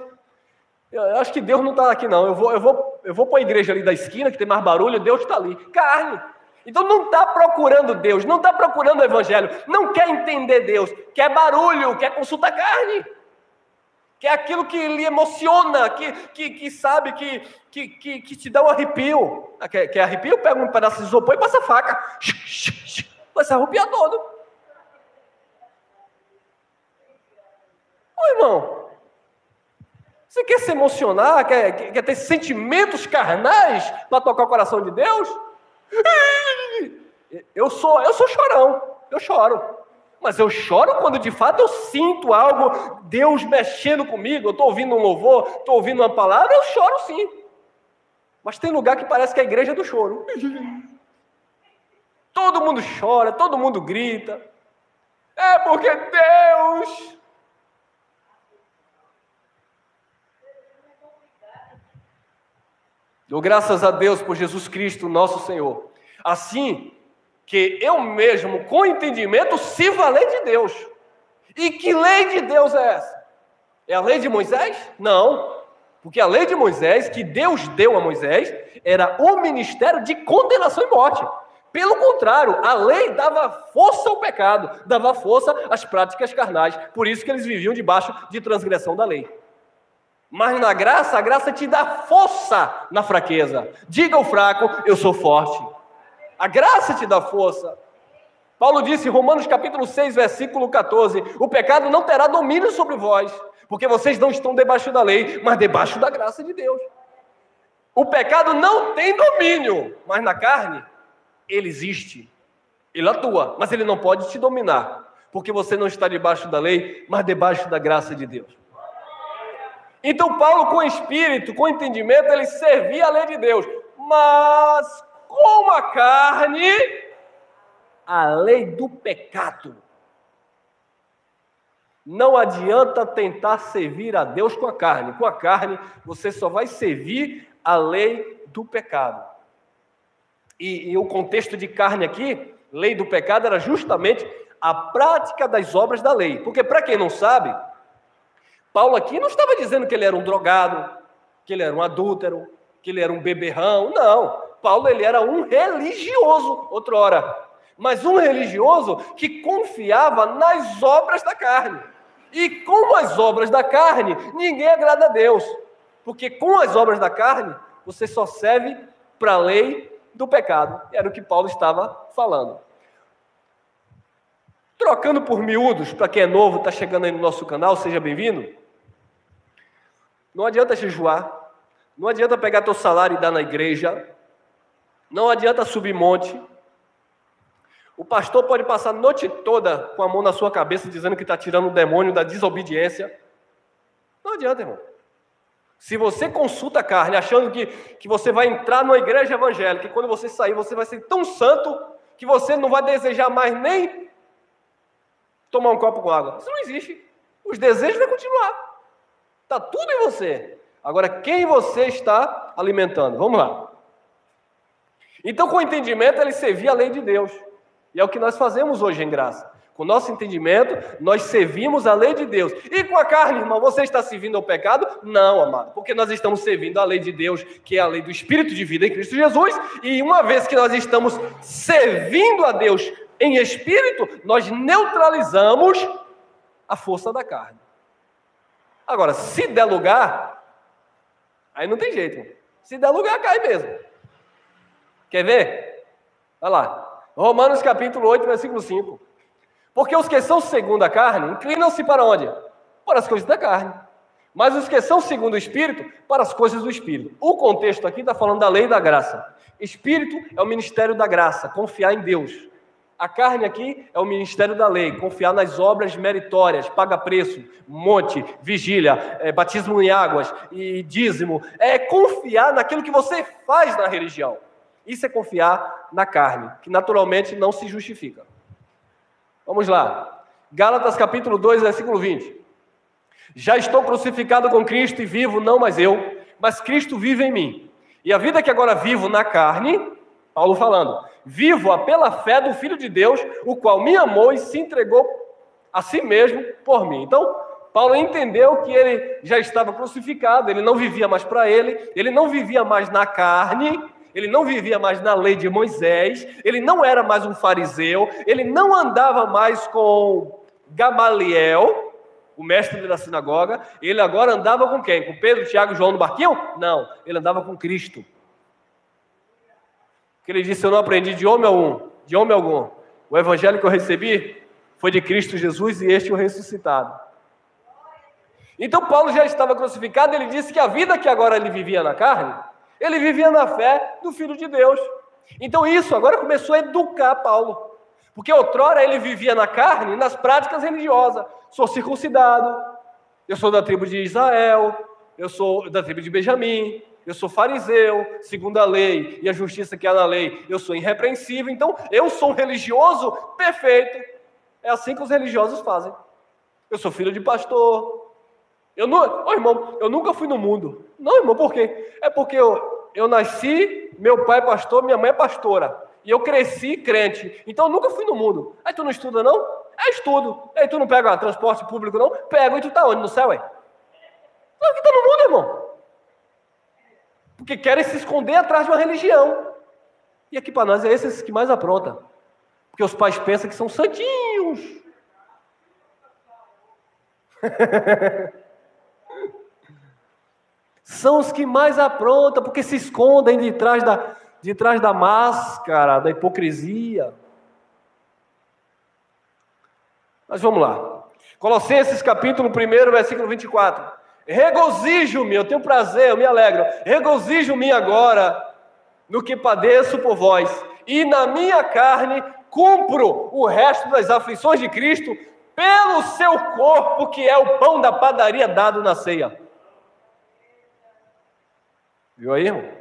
eu acho que Deus não está aqui não, eu vou para a igreja ali da esquina, que tem mais barulho, Deus está ali, carne. Então não está procurando Deus, não está procurando o evangelho, não quer entender Deus, quer barulho, quer consultar carne, quer aquilo que lhe emociona, que sabe, que te dá um arrepio. Quer arrepio? Pega um pedaço de isopor e passa a faca, vai se arrepiar todo. Ô irmão, você quer se emocionar, quer ter sentimentos carnais para tocar o coração de Deus? Eu sou chorão, eu choro. Mas eu choro quando de fato eu sinto algo, Deus mexendo comigo, eu estou ouvindo um louvor, estou ouvindo uma palavra, eu choro sim. Mas tem lugar que parece que é a igreja do choro. Todo mundo chora, todo mundo grita. É porque Deus... Dou graças a Deus por Jesus Cristo, nosso Senhor. Assim que eu mesmo, com entendimento, sirvo a lei de Deus. E que lei de Deus é essa? É a lei de Moisés? Não. Porque a lei de Moisés, que Deus deu a Moisés, era o ministério de condenação e morte. Pelo contrário, a lei dava força ao pecado, dava força às práticas carnais. Por isso que eles viviam debaixo de transgressão da lei. Mas na graça, a graça te dá força na fraqueza. Diga ao fraco, eu sou forte. A graça te dá força. Paulo disse em Romanos capítulo 6, versículo 14, o pecado não terá domínio sobre vós, porque vocês não estão debaixo da lei, mas debaixo da graça de Deus. O pecado não tem domínio, mas na carne, ele existe. Ele atua, mas ele não pode te dominar, porque você não está debaixo da lei, mas debaixo da graça de Deus. Então Paulo, com espírito, com entendimento, ele servia a lei de Deus. Mas com a carne, a lei do pecado. Não adianta tentar servir a Deus com a carne. Com a carne, você só vai servir a lei do pecado. E o contexto de carne aqui, lei do pecado, era justamente a prática das obras da lei. Porque, para quem não sabe, Paulo aqui não estava dizendo que ele era um drogado, que ele era um adúltero, que ele era um beberrão. Não. Paulo, ele era um religioso, outrora. Mas um religioso que confiava nas obras da carne. E com as obras da carne, ninguém agrada a Deus. Porque com as obras da carne, você só serve para a lei do pecado. Era o que Paulo estava falando. Trocando por miúdos, para quem é novo, está chegando aí no nosso canal, seja bem-vindo. Não adianta jejuar, não adianta pegar teu salário e dar na igreja, não adianta subir monte. O pastor pode passar a noite toda com a mão na sua cabeça, dizendo que está tirando o demônio da desobediência. Não adianta, irmão. Se você consulta a carne, achando que você vai entrar numa igreja evangélica, e quando você sair, você vai ser tão santo, que você não vai desejar mais nem tomar um copo com água. Isso não existe. Os desejos vão continuar. Está tudo em você. Agora, quem você está alimentando? Vamos lá. Então, com o entendimento, ele servia a lei de Deus. E é o que nós fazemos hoje em graça. Com o nosso entendimento, nós servimos a lei de Deus. E com a carne, irmão, você está servindo ao pecado? Não, amado. Porque nós estamos servindo a lei de Deus, que é a lei do Espírito de vida em Cristo Jesus. E uma vez que nós estamos servindo a Deus em espírito, nós neutralizamos a força da carne. Agora, se der lugar, aí não tem jeito. Irmão. Se der lugar, cai mesmo. Quer ver? Olha lá. Romanos capítulo 8, versículo 5. Porque os que são segundo a carne, inclinam-se para onde? Para as coisas da carne. Mas os que são segundo o Espírito, para as coisas do Espírito. O contexto aqui está falando da lei da graça. Espírito é o ministério da graça, confiar em Deus. A carne aqui é o ministério da lei, confiar nas obras meritórias, paga preço, monte, vigília, batismo em águas e dízimo. É confiar naquilo que você faz na religião. Isso é confiar na carne, que naturalmente não se justifica. Vamos lá. Gálatas capítulo 2, versículo 20. Já estou crucificado com Cristo e vivo, não mais eu, mas Cristo vive em mim. E a vida que agora vivo na carne, Paulo falando, vivo-a pela fé do Filho de Deus, o qual me amou e se entregou a si mesmo por mim. Então, Paulo entendeu que ele já estava crucificado, ele não vivia mais para ele não vivia mais na carne, ele não vivia mais na lei de Moisés, ele não era mais um fariseu, ele não andava mais com Gamaliel, o mestre da sinagoga, ele agora andava com quem? Com Pedro, Tiago e João no barquinho? Não, ele andava com Cristo. Porque ele disse, eu não aprendi de homem algum. O evangelho que eu recebi foi de Cristo Jesus e este o ressuscitado. Então Paulo já estava crucificado, ele disse que a vida que agora ele vivia na carne, ele vivia na fé do Filho de Deus. Então isso agora começou a educar Paulo. Porque outrora ele vivia na carne, nas práticas religiosas. Sou circuncidado, eu sou da tribo de Israel, eu sou da tribo de Benjamim, eu sou fariseu, segundo a lei e a justiça que há na lei, eu sou irrepreensível. Então eu sou um religioso perfeito. É assim que os religiosos fazem. Eu sou filho de pastor. Irmão, eu nunca fui no mundo. Não, irmão, por quê? É porque eu nasci, meu pai é pastor, minha mãe é pastora. E eu cresci crente. Então eu nunca fui no mundo. Aí tu não estuda, não? Estudo. Aí tu não pega transporte público, não? Pego. E tu tá onde? No céu, Claro que tá no mundo, irmão. Porque querem se esconder atrás de uma religião. E aqui para nós é esses que mais apronta. Porque os pais pensam que são santinhos. São os que mais aprontam, porque se escondem de trás da máscara, da hipocrisia. Mas vamos lá. Colossenses capítulo 1, versículo 24. Regozijo-me, eu tenho prazer, eu me alegro. Regozijo-me agora no que padeço por vós. E na minha carne cumpro o resto das aflições de Cristo pelo seu corpo, que é o pão da padaria dado na ceia. Viu aí, irmão?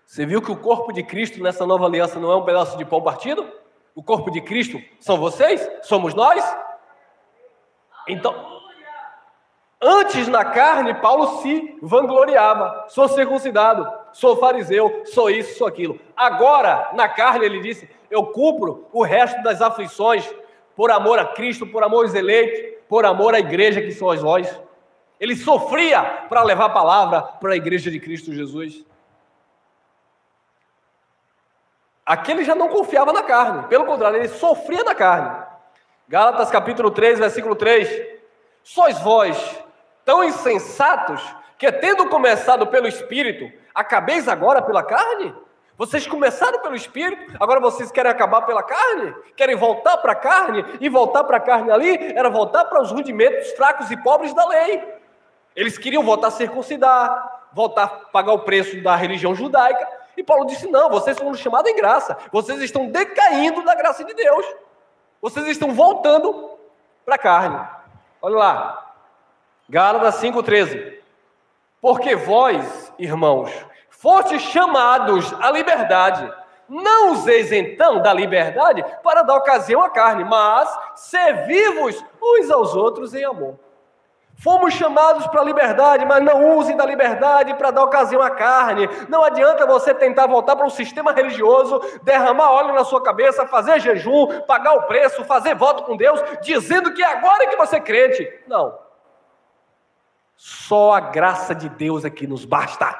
Você viu que o corpo de Cristo nessa nova aliança não é um pedaço de pão partido? O corpo de Cristo são vocês? Somos nós? Então, antes na carne, Paulo se vangloriava. Sou circuncidado, sou fariseu, sou isso, sou aquilo. Agora, na carne, ele disse, eu cumpro o resto das aflições por amor a Cristo, por amor aos eleitos, por amor à igreja que sois vós. Ele sofria para levar a palavra para a igreja de Cristo Jesus. Aquele já não confiava na carne, pelo contrário, ele sofria na carne. Gálatas capítulo 3, versículo 3. Sois vós tão insensatos que, tendo começado pelo Espírito, acabeis agora pela carne? Vocês começaram pelo Espírito, agora vocês querem acabar pela carne? Querem voltar para a carne? E voltar para a carne ali era voltar para os rudimentos fracos e pobres da lei. Eles queriam voltar a circuncidar, voltar a pagar o preço da religião judaica. E Paulo disse, não, vocês foram chamados em graça. Vocês estão decaindo da graça de Deus. Vocês estão voltando para a carne. Olha lá, Gálatas 5,13. Porque vós, irmãos, fostes chamados à liberdade. Não useis então da liberdade para dar ocasião à carne, mas servivos uns aos outros em amor. Fomos chamados para a liberdade, mas não usem da liberdade para dar ocasião à carne. Não adianta você tentar voltar para um sistema religioso, derramar óleo na sua cabeça, fazer jejum, pagar o preço, fazer voto com Deus, dizendo que agora que você é crente. Não. Só a graça de Deus é que nos basta.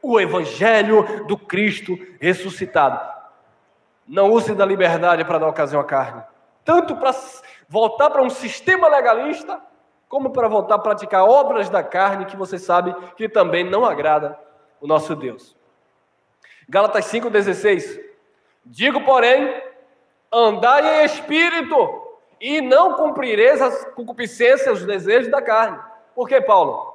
O evangelho do Cristo ressuscitado. Não use da liberdade para dar ocasião à carne. Tanto para voltar para um sistema legalista, como para voltar a praticar obras da carne que você sabe que também não agrada o nosso Deus. Gálatas 5,16. Digo, porém, andai em espírito, e não cumprireis as concupiscências, os desejos da carne. Por que, Paulo?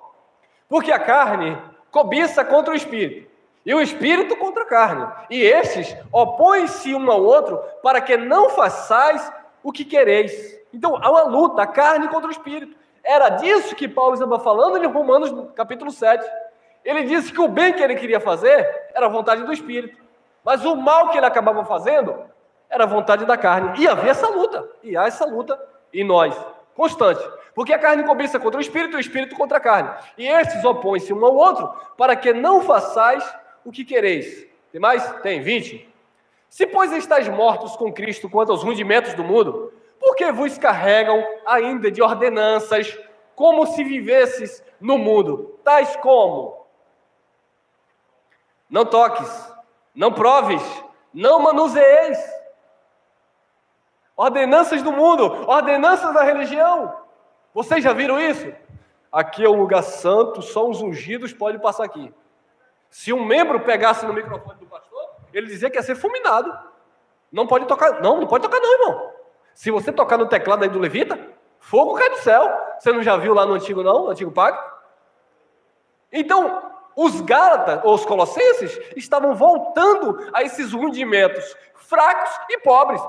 Porque a carne cobiça contra o espírito, e o espírito contra a carne. E estes opõem-se um ao outro, para que não façais o que quereis. Então, há uma luta, a carne contra o espírito. Era disso que Paulo estava falando em Romanos capítulo 7. Ele disse que o bem que ele queria fazer era a vontade do Espírito. Mas o mal que ele acabava fazendo era a vontade da carne. E havia essa luta. E há essa luta em nós, constante. Porque a carne cobiça contra o Espírito contra a carne. E estes opõem-se um ao outro para que não façais o que quereis. Tem mais? Tem, 20. Se, pois, estáis mortos com Cristo quanto aos rudimentos do mundo, por que vos carregam ainda de ordenanças, como se vivesses no mundo, tais como: não toques, não proves, não manuseeis. Ordenanças do mundo, ordenanças da religião. Vocês já viram isso? Aqui é um lugar santo, só os ungidos podem passar aqui. Se um membro pegasse no microfone do pastor, ele dizia que ia ser fulminado. Não pode tocar, não pode tocar não, irmão. Se você tocar no teclado aí do levita, fogo cai do céu. Você não já viu lá no antigo não, no antigo pacto? Então, os Gálatas, ou os Colossenses, estavam voltando a esses rudimentos fracos e pobres.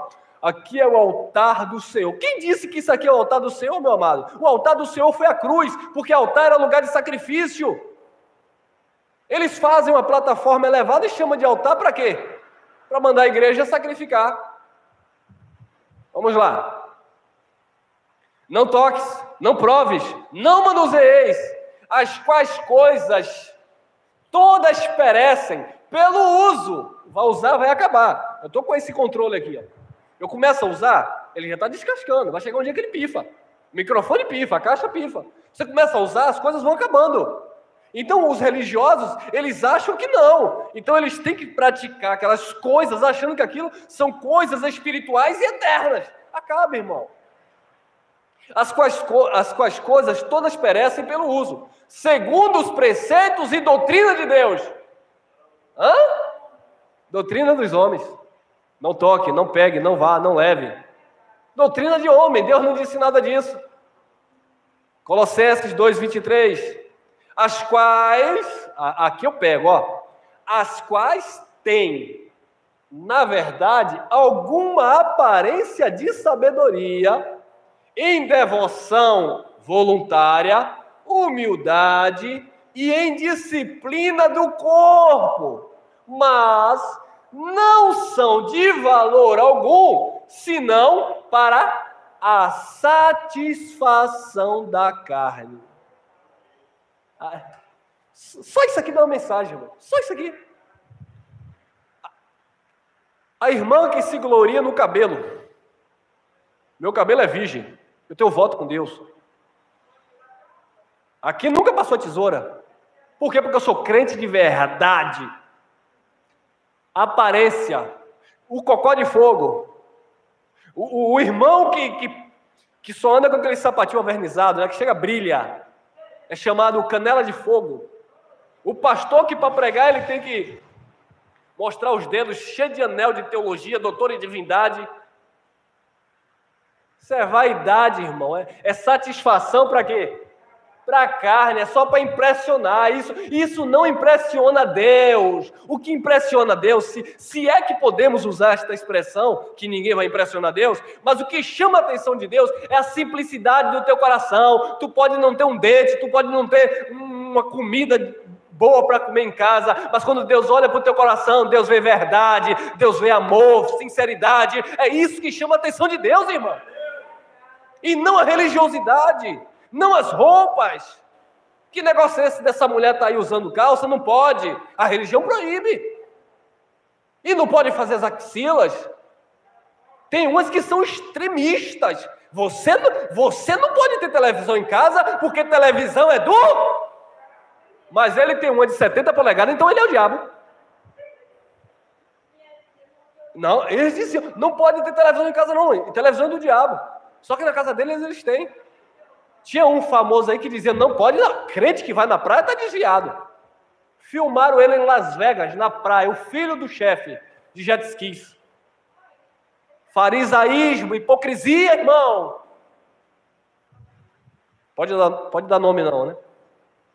Aqui é o altar do Senhor. Quem disse que isso aqui é o altar do Senhor, meu amado? O altar do Senhor foi a cruz, porque altar era lugar de sacrifício. Eles fazem uma plataforma elevada e chamam de altar para quê? Para mandar a igreja sacrificar. Vamos lá. Não toques, não proves, não manuseeis, as quais coisas todas perecem pelo uso. Vai usar, vai acabar. Eu estou com esse controle aqui. Ó. Eu começo a usar, ele já está descascando. Vai chegar um dia que ele pifa. O microfone pifa, a caixa pifa. Você começa a usar, as coisas vão acabando. Então, os religiosos, eles acham que não. Então, eles têm que praticar aquelas coisas, achando que aquilo são coisas espirituais e eternas. Acaba, irmão. As quais coisas todas perecem pelo uso, segundo os preceitos e doutrina de Deus. Hã? Doutrina dos homens. Não toque, não pegue, não vá, não leve. Doutrina de homem, Deus não disse nada disso. Colossenses 2:23. As quais, aqui eu pego, ó. As quais têm, na verdade, alguma aparência de sabedoria, em devoção voluntária, humildade e em disciplina do corpo, mas não são de valor algum, senão para a satisfação da carne. Só isso aqui dá uma mensagem, irmão. Só isso aqui. A irmã que se gloria no cabelo. Meu cabelo é virgem. Eu tenho voto com Deus. Aqui nunca passou a tesoura. Por quê? Porque eu sou crente de verdade. aparência, o cocó de fogo, o irmão que só anda com aquele sapatinho avernizado, né, que chega a brilha, é chamado canela de fogo. O pastor que para pregar ele tem que mostrar os dedos cheios de anel de teologia, doutor em divindade. Isso é vaidade, irmão. É satisfação para quê? Para a carne, é só para impressionar. Isso não impressiona Deus. O que impressiona Deus, se é que podemos usar esta expressão, que ninguém vai impressionar Deus, mas o que chama a atenção de Deus é a simplicidade do teu coração. Tu pode não ter um date, tu pode não ter uma comida boa para comer em casa, mas quando Deus olha para o teu coração, Deus vê verdade, Deus vê amor, sinceridade. É isso que chama a atenção de Deus, irmão. E não a religiosidade, não as roupas. Que negócio é esse dessa mulher estar aí usando calça? Não pode. A religião proíbe. E não pode fazer as axilas. Tem umas que são extremistas. Você não pode ter televisão em casa, porque televisão é do... Mas ele tem uma de 70 polegadas, então ele é o diabo. Não, eles diziam, não pode ter televisão em casa não, televisão é do diabo. Só que na casa deles eles têm. Tinha um famoso aí que dizia, não pode, não. Crente que vai na praia está desviado. Filmaram ele em Las Vegas, na praia, o filho do chefe de jet skis. Farisaísmo, hipocrisia, irmão. Pode dar nome não, né?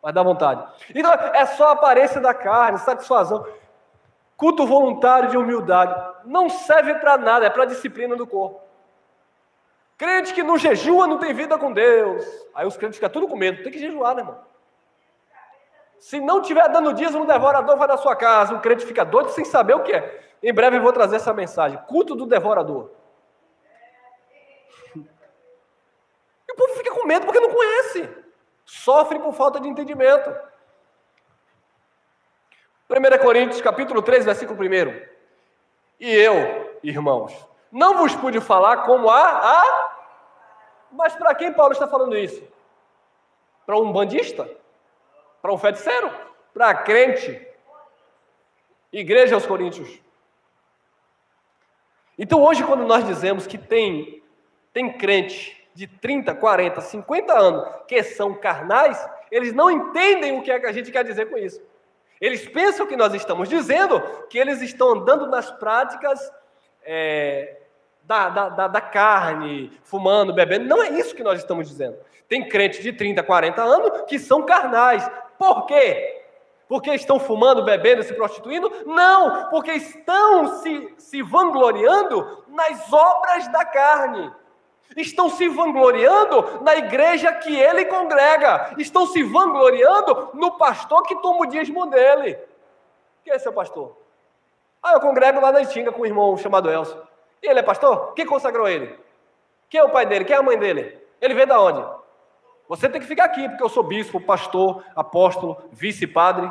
Mas dá vontade. Então, é só a aparência da carne, satisfação. Culto voluntário de humildade. Não serve para nada, é para a disciplina do corpo. Crente que não jejua não tem vida com Deus. Aí os crentes ficam tudo com medo. Tem que jejuar, né, irmão? Se não tiver dando dízimo, o devorador vai na sua casa. O crente fica doido sem saber o que é. Em breve eu vou trazer essa mensagem. Culto do devorador. E o povo fica com medo porque não conhece. Sofre por falta de entendimento. 1 Coríntios, capítulo 3, versículo 1. E eu, irmãos, não vos pude falar como Mas para quem Paulo está falando isso? Para um bandista? Para um feiticeiro? Para crente? Igreja aos Coríntios. Então hoje quando nós dizemos que tem crente de 30, 40, 50 anos que são carnais, eles não entendem o que é que a gente quer dizer com isso. Eles pensam que nós estamos dizendo que eles estão andando nas práticas da carne, fumando, bebendo. Não é isso que nós estamos dizendo. Tem crentes de 30, 40 anos que são carnais. Por quê? Porque estão fumando, bebendo, se prostituindo? Não, porque estão se vangloriando nas obras da carne. Estão se vangloriando na igreja que ele congrega. Estão se vangloriando no pastor que toma o dízimo dele. Quem é seu pastor? Eu congrego lá na Itinga com um irmão chamado Elcio. E ele é pastor? Quem consagrou ele? Quem é o pai dele? Quem é a mãe dele? Ele veio da onde? Você tem que ficar aqui, porque eu sou bispo, pastor, apóstolo, vice-padre.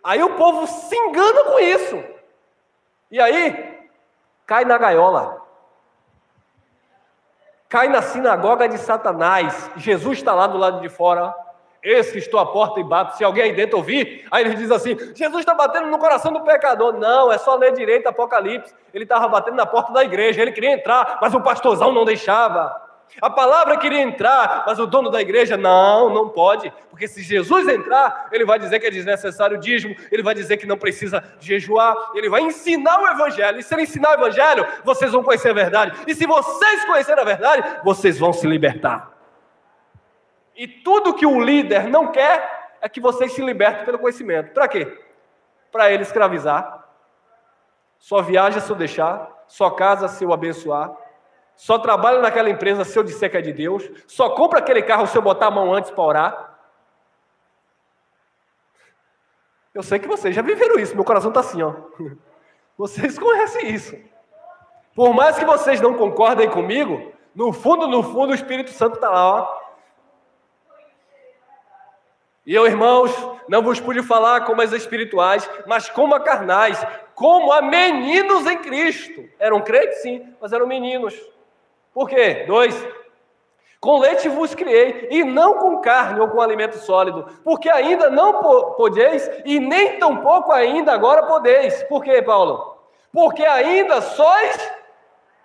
Aí o povo se engana com isso. E aí, cai na gaiola. Cai na sinagoga de Satanás. Jesus está lá do lado de fora. Eis que estou à porta e bato. Se alguém aí dentro ouvir, aí ele diz assim, Jesus está batendo no coração do pecador. Não, é só ler direito Apocalipse. Ele estava batendo na porta da igreja. Ele queria entrar, mas o pastorzão não deixava. A palavra queria entrar, mas o dono da igreja, não pode. Porque se Jesus entrar, ele vai dizer que é desnecessário o dízimo, ele vai dizer que não precisa jejuar, ele vai ensinar o evangelho. E se ele ensinar o evangelho, vocês vão conhecer a verdade. E se vocês conhecerem a verdade, vocês vão se libertar. E tudo que o líder não quer é que vocês se libertem pelo conhecimento. Para quê? Para ele escravizar. Só viaja se eu deixar, só casa se eu abençoar. Só trabalha naquela empresa se eu disser que é de Deus. Só compra aquele carro se eu botar a mão antes para orar. Eu sei que vocês já viveram isso. Meu coração está assim, ó. Vocês conhecem isso. Por mais que vocês não concordem comigo, no fundo, o Espírito Santo está lá, ó. E eu, irmãos, não vos pude falar como as espirituais, mas como a carnais, como a meninos em Cristo. Eram crentes, sim, mas eram meninos. Por quê? 2. Com leite vos criei, e não com carne ou com alimento sólido, porque ainda não podeis, e nem tampouco ainda agora podeis. Por quê, Paulo? Porque ainda sois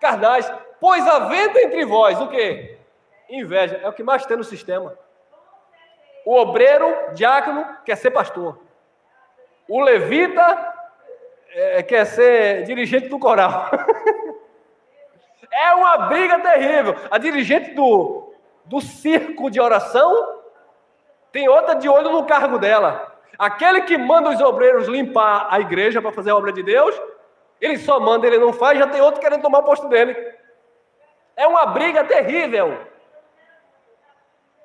carnais, pois havendo entre vós, o quê? Inveja, é o que mais tem no sistema. O obreiro, diácono, quer ser pastor. O levita quer ser dirigente do coral. É uma briga terrível. A dirigente do circo de oração tem outra de olho no cargo dela. Aquele que manda os obreiros limpar a igreja para fazer a obra de Deus, ele só manda, ele não faz, já tem outro querendo tomar o posto dele. É uma briga terrível.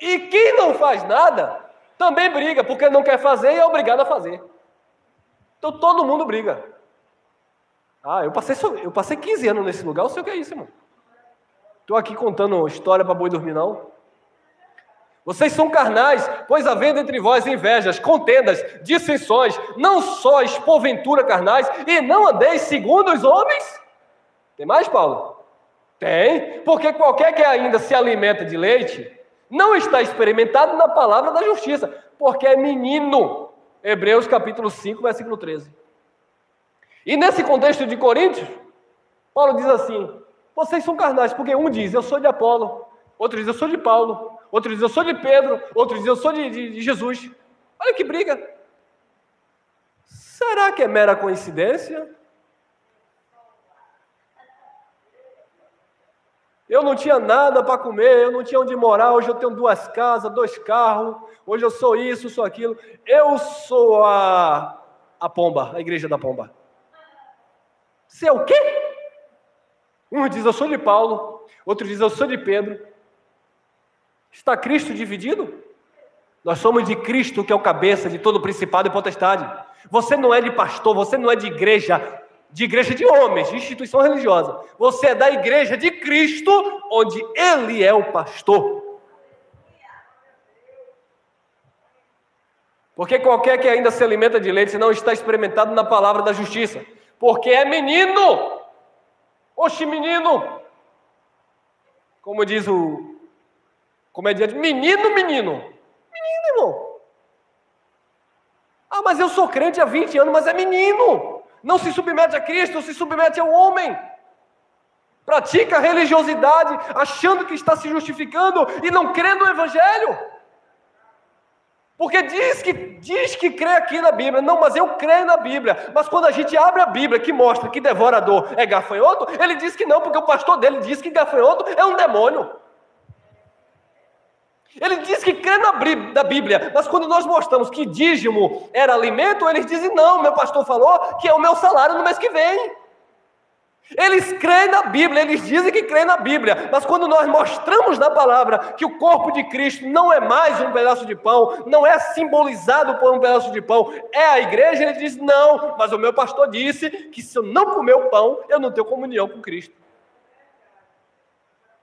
E quem não faz nada, também briga, porque não quer fazer e é obrigado a fazer. Então todo mundo briga. Eu passei 15 anos nesse lugar, eu sei o que é isso, irmão. Estou aqui contando história para boi dormir, não. Vocês são carnais, pois havendo entre vós invejas, contendas, dissensões, não sois porventura carnais, e não andeis segundo os homens? Tem mais, Paulo? Tem, porque qualquer que ainda se alimenta de leite, não está experimentado na palavra da justiça, porque é menino. Hebreus capítulo 5, versículo 13. E nesse contexto de Coríntios, Paulo diz assim, vocês são carnais, porque um diz, eu sou de Apolo, outro diz, eu sou de Paulo, outro diz, eu sou de Pedro, outro diz, eu sou de Jesus. Olha que briga. Será que é mera coincidência? Eu não tinha nada para comer, eu não tinha onde morar, hoje eu tenho 2 casas, 2 carros, hoje eu sou isso, sou aquilo. Eu sou a pomba, a igreja da pomba. Você é o quê? Um diz, eu sou de Paulo, outro diz, eu sou de Pedro. Está Cristo dividido? Nós somos de Cristo, que é o cabeça de todo principado e potestade. Você não é de pastor, você não é de igreja de homens, de instituição religiosa. Você é da igreja de Cristo, onde Ele é o pastor. Porque qualquer que ainda se alimenta de leite não está experimentado na palavra da justiça. Porque é menino. Oxe, menino. Como diz o comediante, menino. Menino, irmão. Mas eu sou crente há 20 anos, mas é menino. Não se submete a Cristo, se submete ao homem. Pratica a religiosidade, achando que está se justificando e não crê no Evangelho. Porque diz que crê aqui na Bíblia. Não, mas eu creio na Bíblia. Mas quando a gente abre a Bíblia, que mostra que devorador é gafanhoto, ele diz que não, porque o pastor dele diz que gafanhoto é um demônio. Ele diz que crê na Bíblia, mas quando nós mostramos que dízimo era alimento, eles dizem, não, meu pastor falou que é o meu salário no mês que vem. Eles creem na Bíblia, eles dizem que creem na Bíblia, mas quando nós mostramos na palavra que o corpo de Cristo não é mais um pedaço de pão, não é simbolizado por um pedaço de pão, é a igreja, ele diz, não, mas o meu pastor disse que se eu não comer o pão, eu não tenho comunhão com Cristo.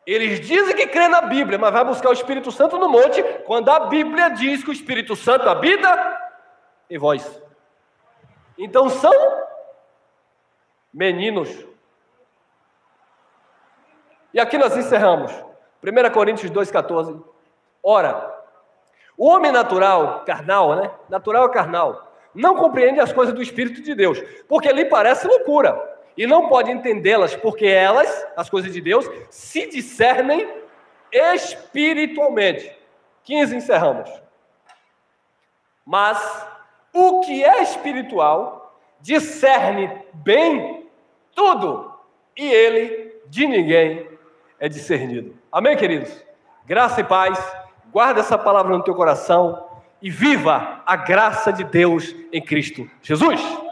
Eles dizem que crê na Bíblia, mas vai buscar o Espírito Santo no monte, quando a Bíblia diz que o Espírito Santo habita em vós. Então são meninos. E aqui nós encerramos. 1 Coríntios 2,14. Ora, o homem natural, carnal, né? Natural é carnal, não compreende as coisas do Espírito de Deus, porque lhe parece loucura. E não pode entendê-las, porque elas, as coisas de Deus, se discernem espiritualmente. 15, encerramos. Mas o que é espiritual discerne bem tudo, e ele de ninguém é discernido. Amém, queridos? Graça e paz, guarda essa palavra no teu coração e viva a graça de Deus em Cristo Jesus.